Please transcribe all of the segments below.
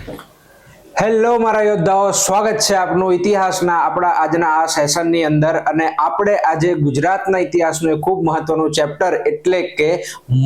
Hello મારા યોદ્ધાઓ, સ્વાગત છે આપનું ઇતિહાસના આપણા આજના આ સેશનની અંદર. અને આપણે આજે ગુજરાતના ઇતિહાસનું એક ખૂબ મહત્વનું ચેપ્ટર એટલે કે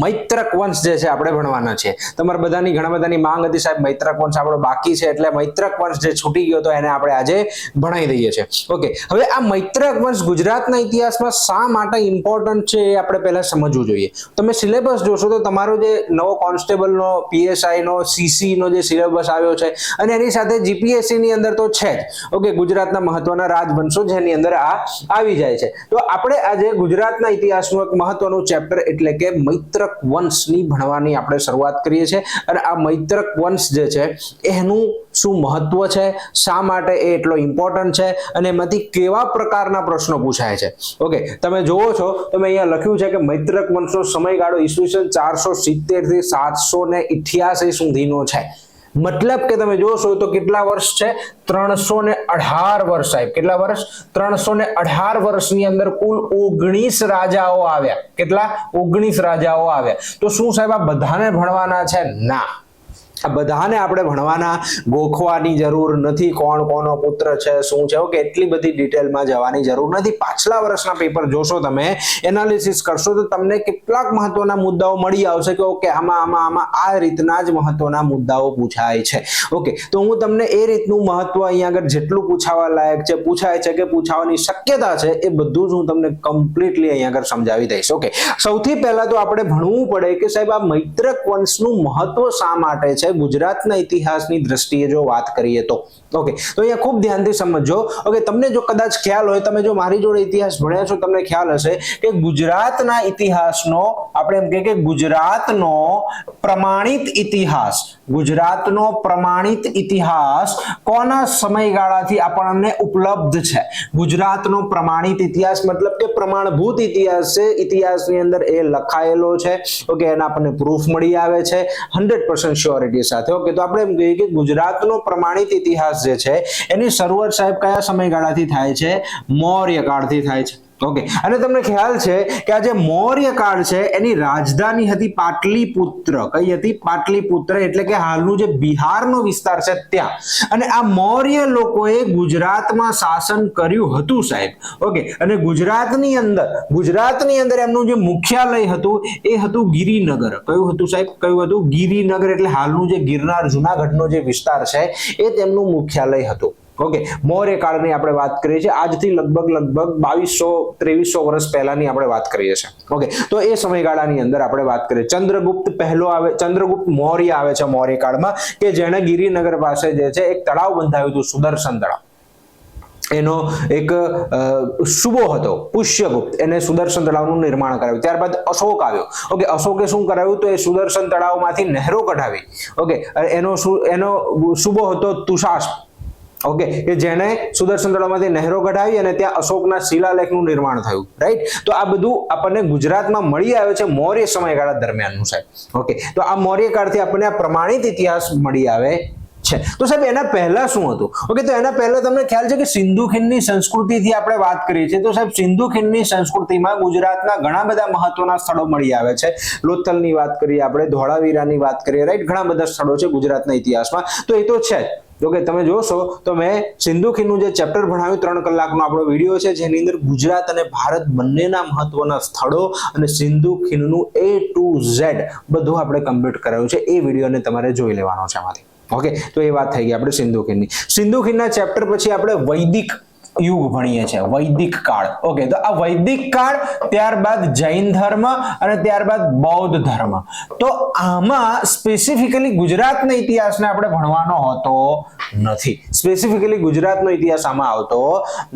મૈત્રક વંશ જે છે આપણે ભણવાના છે. તમારા બધાની ઘણા બધાની માંગ હતી, સાહેબ મૈત્રક વંશ આપણો બાકી છે, એટલે મૈત્રક વંશ જે છૂટી ગયો તો એને આપણે આજે ભણાવી દઈએ છીએ. ઓકે, હવે આ મૈત્રક વંશ ગુજરાતના ઇતિહાસમાં શા માટે ઇમ્પોર્ટન્ટ છે એ આપણે પહેલા સમજવું જોઈએ. તમે સિલેબસ જોશો તો તમારો જે નવો કોન્સ્ટેબલનો, પીએસઆઈનો, સીસીનો જે સિલેબસ આવ્યો છે અને એની સાથે જીપીએસસી ની અંદર તો છે જ. ઓકે, ગુજરાતના મહત્વના રાજવંશો જેની અંદર આ આવી જાય છે. તો આપણે આજે ગુજરાતના ઇતિહાસનું એક મહત્વનું ચેપ્ટર એટલે કે મૈત્રક વંશની ભણવાની આપણે શરૂઆત કરીએ છીએ. અને આ મૈત્રક વંશ જે છે એનું શું મહત્વ છે, શા માટે એ એટલો ઇમ્પોર્ટન્ટ છે અને એમાંથી કેવા પ્રકારના પ્રશ્નો પૂછાય છે. ઓકે, તમે જોવો છો તમે અહીંયા લખ્યું છે કે મૈત્રક વંશનો સમયગાળો ઈસવીસન 470 થી 788 સુધીનો છે. મતલબ કે તમે જોશો તો કેટલા વર્ષ છે? 318 વર્ષ. સાહેબ કેટલા વર્ષ? 318 વર્ષની અંદર કુલ 19 રાજાઓ આવ્યા. કેટલા? 19 રાજાઓ આવ્યા. તો શું સાહેબ આ બધાને ભણવાના છે? ના, આ બધાને આપણે ભણવાના ગોખવાની જરૂર નથી. કોણ કોનો પુત્ર છે, શું છે, ઓકે, એટલી બધી ડિટેલમાં જવાની જરૂર નથી. પાછલા વર્ષના પેપર જોશો, તમે એનાલિસિસ કરશો તો તમને કેટલાક મહત્વના મુદ્દાઓ મળી આવશે કે ઓકે આમાં આ રીતના જ મહત્વના મુદ્દાઓ પૂછાય છે. ઓકે, તો હું તમને એ રીતનું મહત્વ અહીંયા આગળ જેટલું પૂછાવા લાયક છે, પૂછાય છે કે પૂછાવાની શક્યતા છે એ બધું જ હું તમને કમ્પ્લીટલી અહીંયા આગળ સમજાવી દઈશ. ઓકે, સૌથી પહેલા તો આપણે ભણવું પડે કે સાહેબ આ મૈત્રક વંશનું મહત્વ શા માટે છે ગુજરાતના ઇતિહાસની દ્રષ્ટિએ જો વાત કરીએ તો. ઓકે, તો અહીંયા ખૂબ ધ્યાનથી સમજો. ઓકે, તમને જો કદાચ ખ્યાલ હોય, તમે જો મારી જોડે ઇતિહાસ ભણ્યા છો, તમને ખ્યાલ હશે કે ગુજરાતના ઇતિહાસનો આપણે એમ કે ગુજરાતનો પ્રમાણિત ઇતિહાસ, ગુજરાતનો પ્રમાણિત ઇતિહાસ કોના સમયગાળાથી આપણને ઉપલબ્ધ છે? ગુજરાતનો પ્રમાણિત ઇતિહાસ મતલબ કે પ્રમાણભૂત ઇતિહાસ છે. ઇતિહાસની અંદર એ લખાયેલો છે. ઓકે, એના આપણને પ્રૂફ મળી આવે છે 100% શ્યોરિટી સાથે. ઓકે, તો આપણે એમ કહીએ કે ગુજરાતનો પ્રમાણિત ઇતિહાસ જે છે એની શરૂઆત સાહેબ કયા સમયગાળાથી થાય છે? મૌર્ય કાળથી થાય છે. ઓકે, અને તમને ખ્યાલ છે કે આ જે મૌર્ય કાળ છે એની રાજધાની હતી પાટલીપુત્ર. કઈ હતી? પાટલીપુત્ર, એટલે કે હાલનું જે બિહારનો વિસ્તાર છે ત્યાં. અને આ મૌર્ય લોકોએ ગુજરાતમાં શાસન કર્યું હતું સાહેબ. ઓકે, અને ગુજરાતની અંદર એમનું જે મુખ્યાલય હતું એ હતું ગિરિનગર. કયું હતું સાહેબ? કયું હતું? ગિરિનગર, એટલે હાલનું જે ગિરનાર જુનાગઢનો જે વિસ્તાર છે એ તેમનું મુખ્યાલય હતું. ઓકે, મૌર્ય કાળની આપણે વાત કરીએ છીએ. આજથી લગભગ 2200-2300 વર્ષ પહેલાની આપણે વાત કરીએ છીએ. ઓકે, તો એ સમયગાળાની અંદર આપણે વાત કરીએ. ચંદ્રગુપ્ત પહેલો આવે, ચંદ્રગુપ્ત મૌર્ય આવે છે મૌર્ય કાળમાં, કે જેણે ગિરિનગર પાસે જે છે એક તળાવ બંધાવ્યું હતું, સુદર્શન તળાવ. એનો એક શુબો હતો પુષ્યગુપ્ત, એને સુદર્શન તળાવનું નિર્માણ કરાવ્યું. ત્યારબાદ અશોક આવ્યો. ઓકે, અશોકે શું કરાવ્યું? તો એ સુદર્શન તળાવમાંથી નહેરો કઢાવી. ઓકે, એનો શુબો હતો તુષાસ્પ. ઓકે, કે જેને સુદર્શન તળાવમાંથી નહેરો કઢાવી અને ત્યાં અશોકના શિલાલેખનું નિર્માણ થયું. રાઈટ? તો આ બધું આપણને ગુજરાતમાં મળી આવે છે મૌર્ય સમયગાળા દરમિયાનનું સાહેબ. ઓકે, તો આ મૌર્ય કાળથી આપણને આ પ્રમાણિત ઇતિહાસ મળી આવે છે. તો સાહેબ એના પહેલા શું હતું? ઓકે, તો એના પહેલા તમને ખ્યાલ છે કે સિંધુ ખીણની સંસ્કૃતિથી આપણે વાત કરીએ છીએ. તો સાહેબ સિંધુ ખીણની સંસ્કૃતિમાં ગુજરાતના ઘણા બધા મહત્વના સ્થળો મળી આવે છે. લોથલની વાત કરીએ આપણે, ધોળાવીરાની વાત કરીએ, રાઈટ? ઘણા બધા સ્થળો છે ગુજરાતના ઇતિહાસમાં. તો એ તો છે જ. ઓકે, તમે જોશો તો મેં સિંધુ ખીણનું જે ચેપ્ટર ભણાવ્યું 3 કલાકનો આપણો વિડીયો છે જેની અંદર ગુજરાત અને ભારત બંનેના મહત્વના સ્થળો અને સિંધુ ખીણનું A to Z બધું આપણે કમ્પ્લીટ કરાવ્યું છે. એ વિડીયોને તમારે જોઈ લેવાનો છે આમાંથી. ઓકે, તો એ વાત થઈ ગઈ આપણે સિંધુ ખીણની. સિંધુ ખીણના ચેપ્ટર પછી આપણે વૈદિક યુગ ભણીએ છીએ, વૈદિક કાળ. ઓકે, તો આ વૈદિક કાળ, ત્યારબાદ જૈન ધર્મ અને ત્યારબાદ બૌદ્ધ ધર્મ. તો આમાં સ્પેસિફિકલી ગુજરાતના ઇતિહાસને આપણે ભણવાનો હોતો નથી. સ્પેસિફિકલી ગુજરાતનો ઇતિહાસ આમાં આવતો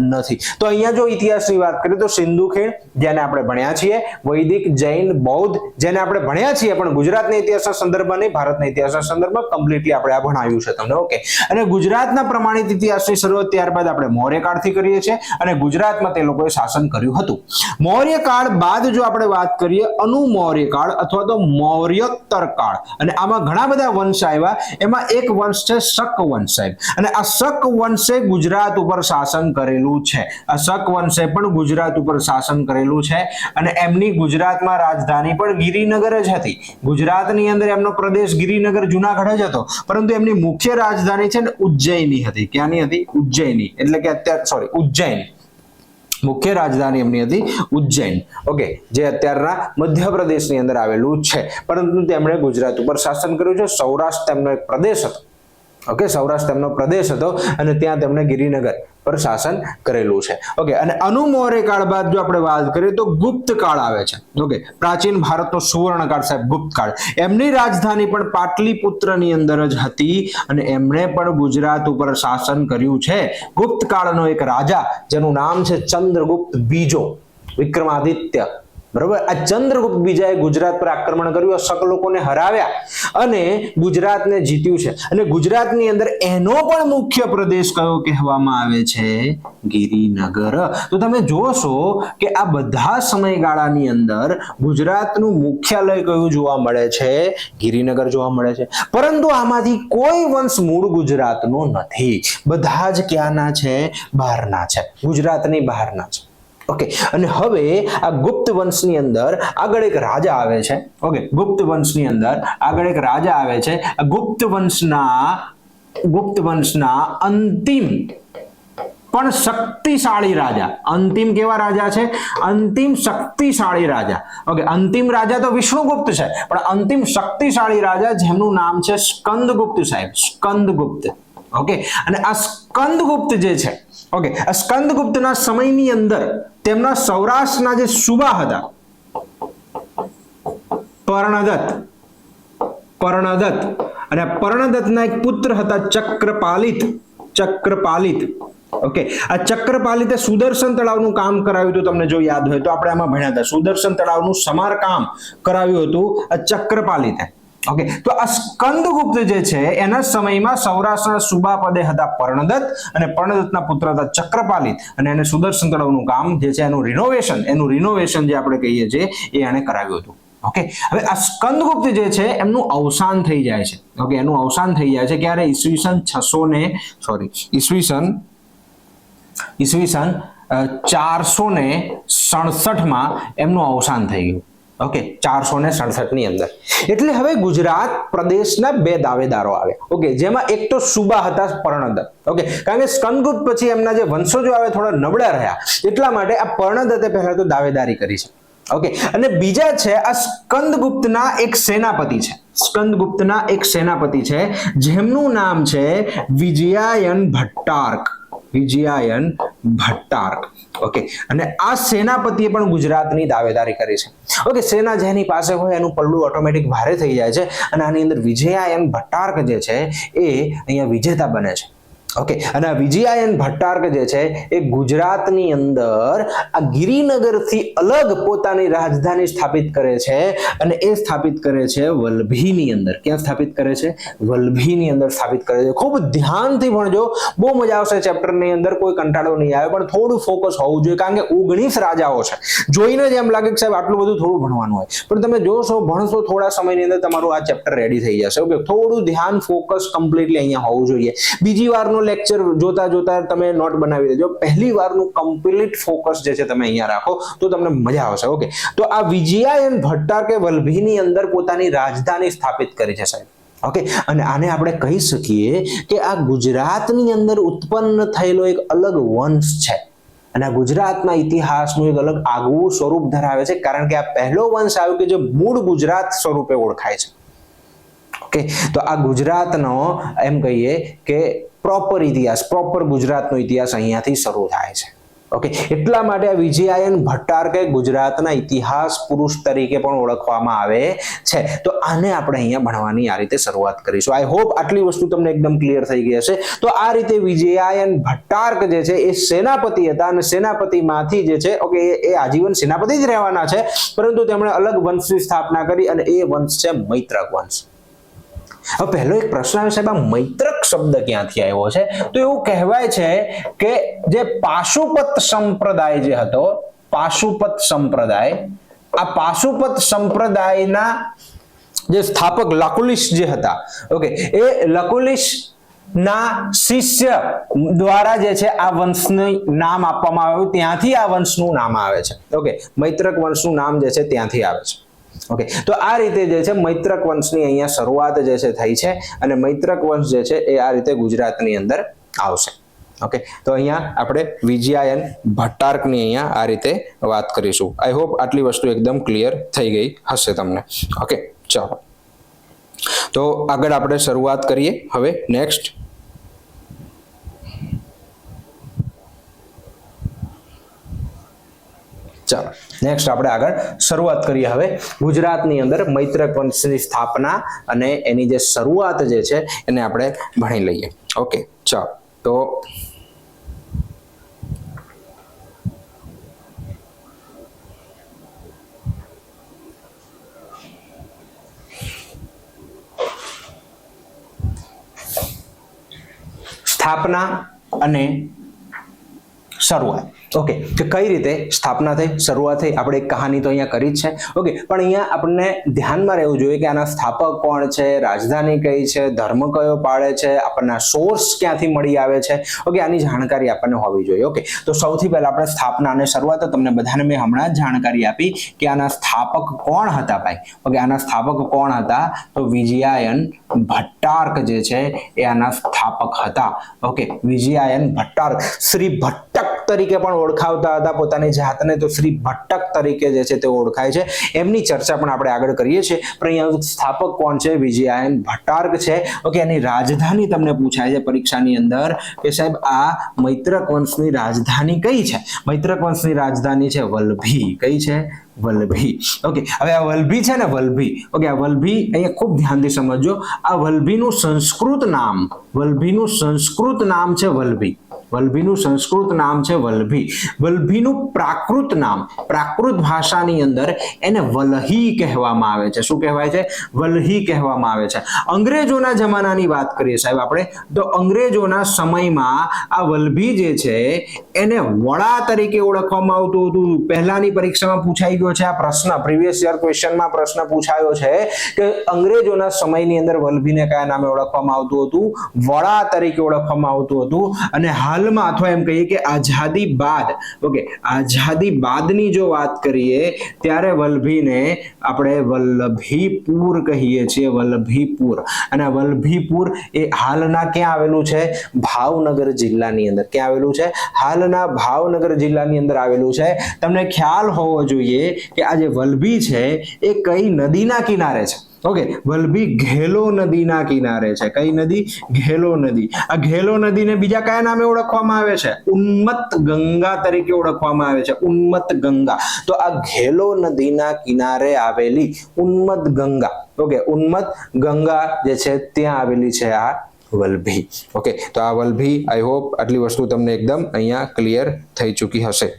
નથી. તો અહીંયા જો ઇતિહાસની વાત કરીએ તો સિંધુ ખીણ જેને આપણે ભણ્યા છીએ, વૈદિક, જૈન, બૌદ્ધ જેને આપણે ભણ્યા છીએ, પણ ગુજરાતના ઇતિહાસના સંદર્ભમાં નહીં, ભારતના ઇતિહાસના સંદર્ભમાં કમ્પ્લીટલી આપણે આ ભણાવ્યું છે તમને. ઓકે, અને ગુજરાતના પ્રમાણિત ઇતિહાસની શરૂઆત ત્યારબાદ આપણે મૌર્ય કાળથી સ્ટડી કરીએ છીએ અને ગુજરાતમાં તે લોકોએ શાસન કર્યું હતું. મૌર્ય કાળ બાદ જો આપણે વાત કરીએ અનુમૌર્ય કાળ અથવા તો મૌર્યોત્તર કાળ, અને આમાં ઘણા બધા વંશ આવ્યા. એમાં એક વંશ છે શક વંશ સાહેબ, અને આ શક વંશે ગુજરાત ઉપર શાસન કરેલું છે. આ શક વંશે પણ ગુજરાત ઉપર શાસન કરેલું છે અને એમની ગુજરાતમાં રાજધાની પણ ગિરિનગર જ હતી. ગુજરાતની અંદર એમનો પ્રદેશ ગિરિનગર જુનાગઢ જ હતો, પરંતુ એમની મુખ્ય રાજધાની છે ને ઉજ્જૈની હતી. ક્યાંની હતી? ઉજ્જૈની. એટલે કે અત્યારે ઉજ્જૈન મુખ્ય રાજધાની એમની હતી ઉજ્જૈન. ઓકે, જે અત્યારના મધ્યપ્રદેશની અંદર આવેલું છે, પરંતુ તેમણે ગુજરાત ઉપર શાસન કર્યું છે. સૌરાષ્ટ્ર તેમનો એક પ્રદેશ હતો. ઓકે, સૌરાષ્ટ્ર તેમનો પ્રદેશ હતો અને ત્યાં તેમણે ગિરિનગર પર શાસન કરેલું છે. ઓકે, અને અનુમૌર્ય કાળ બાદ જો આપણે વાત કરીએ તો ગુપ્ત કાળ આવે છે. ઓકે, પ્રાચીન ભારતનો સુવર્ણકાળ સાહેબ ગુપ્ત કાળ. એમની રાજધાની પણ પાટલીપુત્રની અંદર જ હતી અને એમણે પણ ગુજરાત ઉપર શાસન કર્યું છે. ગુપ્ત કાળનો એક રાજા જેનું નામ છે ચંદ્રગુપ્ત બીજો વિક્રમાદિત્ય. બરોબર, આ ચંદ્રગુપ્ત બીજાએ ગુજરાત પર આક્રમણ કર્યું, શક લોકોને હરાવ્યા અને ગુજરાતને જીત્યું છે. અને ગુજરાતની અંદર એનો પણ મુખ્ય પ્રદેશ કયો કહેવામાં આવે છે? ગિરિનગર. તો તમે જોશો કે આ બધા સમયગાળાની અંદર ગુજરાતનું મુખ્યાલય કયું જોવા મળે છે? ગિરિનગર જોવા મળે છે. પરંતુ આમાંથી કોઈ વંશ મૂળ ગુજરાતનો નથી. બધા જ ક્યાંના છે? બહારના છે, ગુજરાતની બહારના છે. ઓકે, અને હવે આ ગુપ્ત વંશની અંદર આગળ એક રાજા આવે છે. ઓકે, ગુપ્ત વંશની અંદર આગળ એક રાજા આવે છે. આ ગુપ્ત વંશના અંતિમ પણ શક્તિશાળી રાજા. અંતિમ કેવા રાજા છે? અંતિમ શક્તિશાળી રાજા. ઓકે, અંતિમ રાજા તો વિષ્ણુગુપ્ત છે, પણ અંતિમ શક્તિશાળી રાજા જેમનું નામ છે સ્કંદગુપ્ત સાહેબ. સ્કંદગુપ્ત. ઓકે, અને આ સ્કંદગુપ્ત જે છે, ઓકે, આ સ્કંદગુપ્તના સમયની અંદર તેમના સૌરાષ્ટ્રના જે સુબા હતા પર્ણદત્ત, અને પર્ણદત્તના એક પુત્ર હતા ચક્રપાલિત. ઓકે, આ ચક્રપાલિતે સુદર્શન તળાવનું કામ કરાવ્યું હતું. તમને જો યાદ હોય તો આપણે આમાં ભણ્યા હતા. સુદર્શન તળાવનું સમારકામ કરાવ્યું હતું આ ચક્રપાલિતે. ઓકે, તો આ સ્કંદગુપ્ત જે છે એના સમયમાં સૌરાષ્ટ્રના સુબા પદે હતા પર્ણદત્ત અને પર્ણદત્તના પુત્ર હતા ચક્રપાલિત, અને એને સુદર્શન તળાવનું કામ જે છે એનું રિનોવેશન જે આપણે કહીએ છીએ એ એને કરાવ્યું હતું. ઓકે, હવે આ સ્કંદગુપ્ત જે છે એમનું અવસાન થઈ જાય છે. ઓકે, એનું અવસાન થઈ જાય છે ક્યારે? ઈસવીસન 467 માં એમનું અવસાન થઈ ગયું. ઓકે, 467 ની અંદર. એટલે હવે ગુજરાત પ્રદેશના બે દાવેદારો આવ્યા. ઓકે, જેમાં એક તો સુબા હતા પર્ણદત્ત. ઓકે, કારણ કે સ્કંદગુપ્ત પછી એમના જે વંશજો આવે થોડા નબળા રહ્યા, એટલા માટે આ પર્ણદત્તે પહેલા તો દાવેદારી કરી છે. ઓકે, અને બીજા છે આ સ્કંદગુપ્તના એક સેનાપતિ છે જેમનું નામ છે વિજયાયન ભટ્ટાર્ક. ઓકે, અને આ સેનાપતિએ પણ ગુજરાતની દાવેદારી કરી છે. ઓકે, સેના જેની પાસે હોય એનું પલ્લું ઓટોમેટિક ભારે થઈ જાય છે, અને આની અંદર વિજયાયન ભટ્ટાર્ક જે છે એ અહીંયા વિજેતા બને છે. ઓકે, અને આ વિજયાયન ભટ્ટાર્ક જે છે એ ગુજરાતની અંદર આ ગિરિનગરથી અલગ પોતાની રાજધાની સ્થાપિત કરે છે, અને એ સ્થાપિત કરે છે વલ્લભીની અંદર. ક્યાં સ્થાપિત કરે છે? વલ્લભીની અંદર સ્થાપિત કરે છે. ખૂબ ધ્યાનથી ભણજો, બહુ મજા આવશે ચેપ્ટરની અંદર, કોઈ કંટાળો નહીં આવે, પણ થોડું ફોકસ હોવું જોઈએ, કારણ કે 19 રાજાઓ છે. જોઈને જ એમ લાગે કે સાહેબ આટલું બધું થોડું ભણવાનું હોય, પણ તમે જોશો ભણશો થોડા સમયની અંદર તમારું આ ચેપ્ટર રેડી થઈ જશે. ઓકે, થોડું ધ્યાન ફોકસ કમ્પ્લીટલી અહીંયા હોવું જોઈએ. બીજી વારનો લેક્ચર જોતા તમે નોટ બનાવી દેજો. પહેલી વારનું કમ્પ્લીટ ફોકસ જે છે તમે અહીંયા રાખો તો તમને મજા આવશે. ઓકે, તો આ વિજયાયન ભટ્ટાર્કે વલ્લભીની અંદર પોતાની રાજધાની સ્થાપિત કરી છે સાહેબ. ઓકે, અને આને આપણે કહી શકીએ કે આ ગુજરાતની અંદર ઉત્પન્ન થયેલો એક અલગ વંશ છે, અને આ ગુજરાતના ઇતિહાસનું એક અલગ આગવું સ્વરૂપ ધરાવે છે, કારણ કે આ પહેલો વંશ આવ્યો કે જે મૂળ ગુજરાત સ્વરૂપે ઓળખાય છે. ઓકે, તો આ ગુજરાતનો એમ કહીએ કે પ્રોપર ગુજરાતનો ઇતિહાસ અહીંયાથી શરૂ થાય છે. ઓકે, એટલા માટે આ વિજયાયન ભટ્ટાર્કે ગુજરાતના ઇતિહાસ પુરુષ તરીકે પણ ઓળખવામાં આવે છે. તો આને આપણે અહીંયા ભણવાની આ રીતે શરૂઆત કરીશું. આઈ હોપ આટલી વસ્તુ તમને એકદમ ક્લિયર થઈ ગઈ હશે. તો આ રીતે વિજયાયન ભટ્ટાર્ક જે છે એ સેનાપતિ હતા, અને સેનાપતિમાંથી જે છે ઓકે એ આજીવન સેનાપતિ જ રહેવાના છે, પરંતુ તેમણે અલગ વંશની સ્થાપના કરી, અને એ વંશ છે મૈત્રક વંશ. હવે પહેલો એક પ્રશ્ન આવે સાહેબ, આ મૈત્રક શબ્દ ક્યાંથી આવ્યો છે? તો એવું કહેવાય છે કે જે પાશુપત સંપ્રદાય જે હતો, પાશુપત સંપ્રદાય, આ પાશુપત સંપ્રદાયના જે સ્થાપક લકુલિશ જે હતા, ઓકે, એ લકુલિશ ના શિષ્ય દ્વારા જે છે આ વંશનું નામ આપવામાં આવ્યું, ત્યાંથી આ વંશનું નામ આવે છે. ઓકે, મૈત્રક વંશનું નામ જે છે ત્યાંથી આવે છે. ઓકે, તો આ રીતે જે છે મૈત્રક વંશની અહીંયા શરૂઆત જે છે થઈ છે અને મૈત્રક વંશ જે છે એ આ રીતે ગુજરાતની અંદર આવશે. ઓકે, તો અહીંયા આપણે વિજયાયન ભટ્ટારકની અહીંયા આ રીતે વાત કરીશું. આઈ હોપ આટલી વસ્તુ એકદમ ક્લિયર થઈ ગઈ હશે તમને. ઓકે, ચાલો તો આગળ આપણે શરૂઆત કરીએ હવે નેક્સ્ટ. ચાલો નેક્સ્ટ આપણે આગળ શરૂઆત કરીએ હવે ગુજરાતની અંદર મૈત્રક વંશની સ્થાપના અને એની જે શરૂઆત જે છે એને આપણે ભણી લઈએ. ઓકે, ચાલો તો સ્થાપના અને શરૂઆત. ઓકે, કે કઈ રીતે સ્થાપના થઈ, શરૂઆત થઈ, આપણે એક કહાની તો અહીંયા કરી જ છે. ઓકે, પણ અહીંયા આપણને ધ્યાનમાં રહેવું જોઈએ કે આના સ્થાપક કોણ છે, રાજધાની કઈ છે, ધર્મ કયો પાળે છે, આપણને સોર્સ ક્યાંથી મળી આવે છે. ઓકે, આની જાણકારી આપણને હોવી જોઈએ. ઓકે, તો સૌથી પહેલા આપણે સ્થાપના અને શરૂઆત, તમને બધાને મેં હમણાં જ જાણકારી આપી કે આના સ્થાપક કોણ હતા ભાઈ. ઓકે, આના સ્થાપક કોણ હતા? તો વિજયાયન ભટ્ટારક જે છે એ આના સ્થાપક હતા. ઓકે, વિજયાયન ભટ્ટારક, શ્રી ભટ્ટક તરીકે પણ ઓળખાવતા હતા પોતાની જાતને, તો શ્રી ભટ્ટક તરીકે જે છે તે ઓળખાય છે. એમની ચર્ચા પણ આપણે આગળ કરીએ છીએ, પણ અહીંયા સ્થાપક કોણ છે? વિજયાયન ભટ્ટારક છે. ઓકે, એની રાજધાની તમને પૂછાય છે પરીક્ષાની અંદર કે સાહેબ આ મૈત્રક વંશની રાજધાની કઈ છે? મૈત્રક વંશની રાજધાની છે વલ્લભી. કઈ છે? વલ્લભી. ઓકે, હવે આ વલ્લભી છે ને, વલ્લભી. ઓકે, આ વલ્લભી અહીંયા ખૂબ ધ્યાનથી સમજજો. આ વલ્લભીનું સંસ્કૃત નામ, વલ્લભીનું સંસ્કૃત નામ છે વલ્લભી. વલ્લભીનું સંસ્કૃત નામ છે વલ્લભી. વલ્લભીનું પ્રાકૃત નામ, પ્રાકૃત ભાષાની અંદર એને વલહી કહેવામાં આવે છે. શું કહેવાય છે? વલહી કહેવામાં આવે છે. અંગ્રેજોના જમાનાની વાત કરીએ સાહેબ આપણે, તો અંગ્રેજોના સમયમાં આ વલ્લભી જે છે એને વડા તરીકે ઓળખવામાં આવતું હતું. પહેલાની પરીક્ષામાં પૂછાઈ ગયો છે આ પ્રશ્ન, પ્રીવિયસ યર ક્વેશ્ચનમાં પ્રશ્ન પૂછાયો છે કે અંગ્રેજોના સમયની અંદર વલ્લભીને કયા નામે ઓળખવામાં આવતું હતું? વડા તરીકે ઓળખવામાં આવતું હતું. અને હાલમાં અથવા એમ કહીએ કે આઝાદી બાદ, ઓકે, આઝાદી બાદની જો વાત કરીએ ત્યારે વલ્લભીને આપણે વલ્લભીપુર કહીએ છીએ. વલ્લભીપુર. અને વલ્લભીપુર એ હાલના ક્યાં આવેલું છે? ભાવનગર જિલ્લાની અંદર. ક્યાં આવેલું છે? હાલના ભાવનગર જિલ્લાની અંદર આવેલું છે. તમને ખ્યાલ હોવો જોઈએ કે આ જે વલ્લભી છે એ કઈ નદીના કિનારે છે? ઓકે, વલ્લભી ઘેલો નદીના કિનારે છે. કઈ નદી? ઘેલો નદી. આ ઘેલો નદીને બીજા કયા નામે ઓળખવામાં આવે છે? ઉન્મત્ત ગંગા તરીકે ઓળખવામાં આવે છે. ઉન્મત્ત ગંગા. તો આ ઘેલો નદીના કિનારે આવેલી ઉન્મત્ત ગંગા, ઓકે, ઉન્મત્ત ગંગા જે છે ત્યાં આવેલી છે આ વલ્લભી. ઓકે, તો આ વલ્લભી, આઈ હોપ આટલી વસ્તુ તમને એકદમ અહીંયા ક્લિયર થઈ ચૂકી હશે.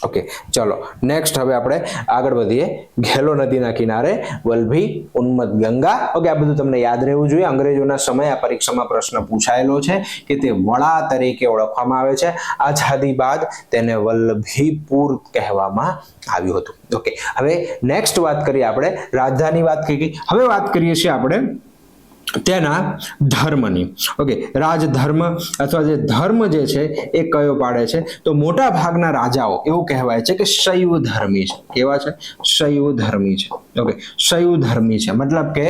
ઓકે, ચલો નેક્સ્ટ હવે આપણે આગળ વધીએ. ઘેલો નદીના કિનારે વલ્લભી, ઉન્મત્ત ગંગા. ઓકે, આ બધું તમને યાદ રહેવું જોઈએ. અંગ્રેજોના સમયે આ પરીક્ષામાં પ્રશ્ન પૂછાયેલો છે કે તે વડા તરીકે ઓળખવામાં આવે છે. આઝાદી બાદ તેને વલ્લભીપુર કહેવામાં આવ્યું હતું. ઓકે, હવે નેક્સ્ટ વાત કરીએ આપણે, રાજધાની વાત થઈ ગઈ. હવે વાત કરીએ છીએ આપણે તેના ધર્મની. ઓકે, રાજધર્મ અથવા જે ધર્મ જે છે એ કયો પાડે છે? તો મોટા ભાગના રાજાઓ એવું કહેવાય છે કે શૈવ ધર્મી છે. કેવા છે? શૈવ ધર્મી છે. ઓકે, શૈવ ધર્મી છે મતલબ કે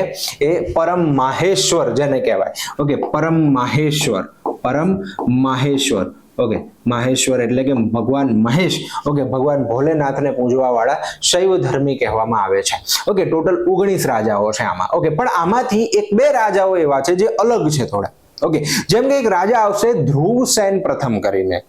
એ પરમ માહેશ્વર જેને કહેવાય. ઓકે, પરમ માહેશ્વર, પરમ માહેશ્વર. ઓકે, માહેશ્વર એટલે કે ભગવાન મહેશ. ઓકે, ભગવાન ભોલેનાથને પૂજવા વાળા શૈવ ધર્મી કહેવામાં આવે છે. ઓકે, ટોટલ 19 રાજાઓ છે આમાં. ઓકે, પણ આમાંથી એક બે રાજાઓ એવા છે જે અલગ છે થોડા. ઓકે, જેમ કે એક રાજા આવશે ધ્રુવસેન પ્રથમ કરીને.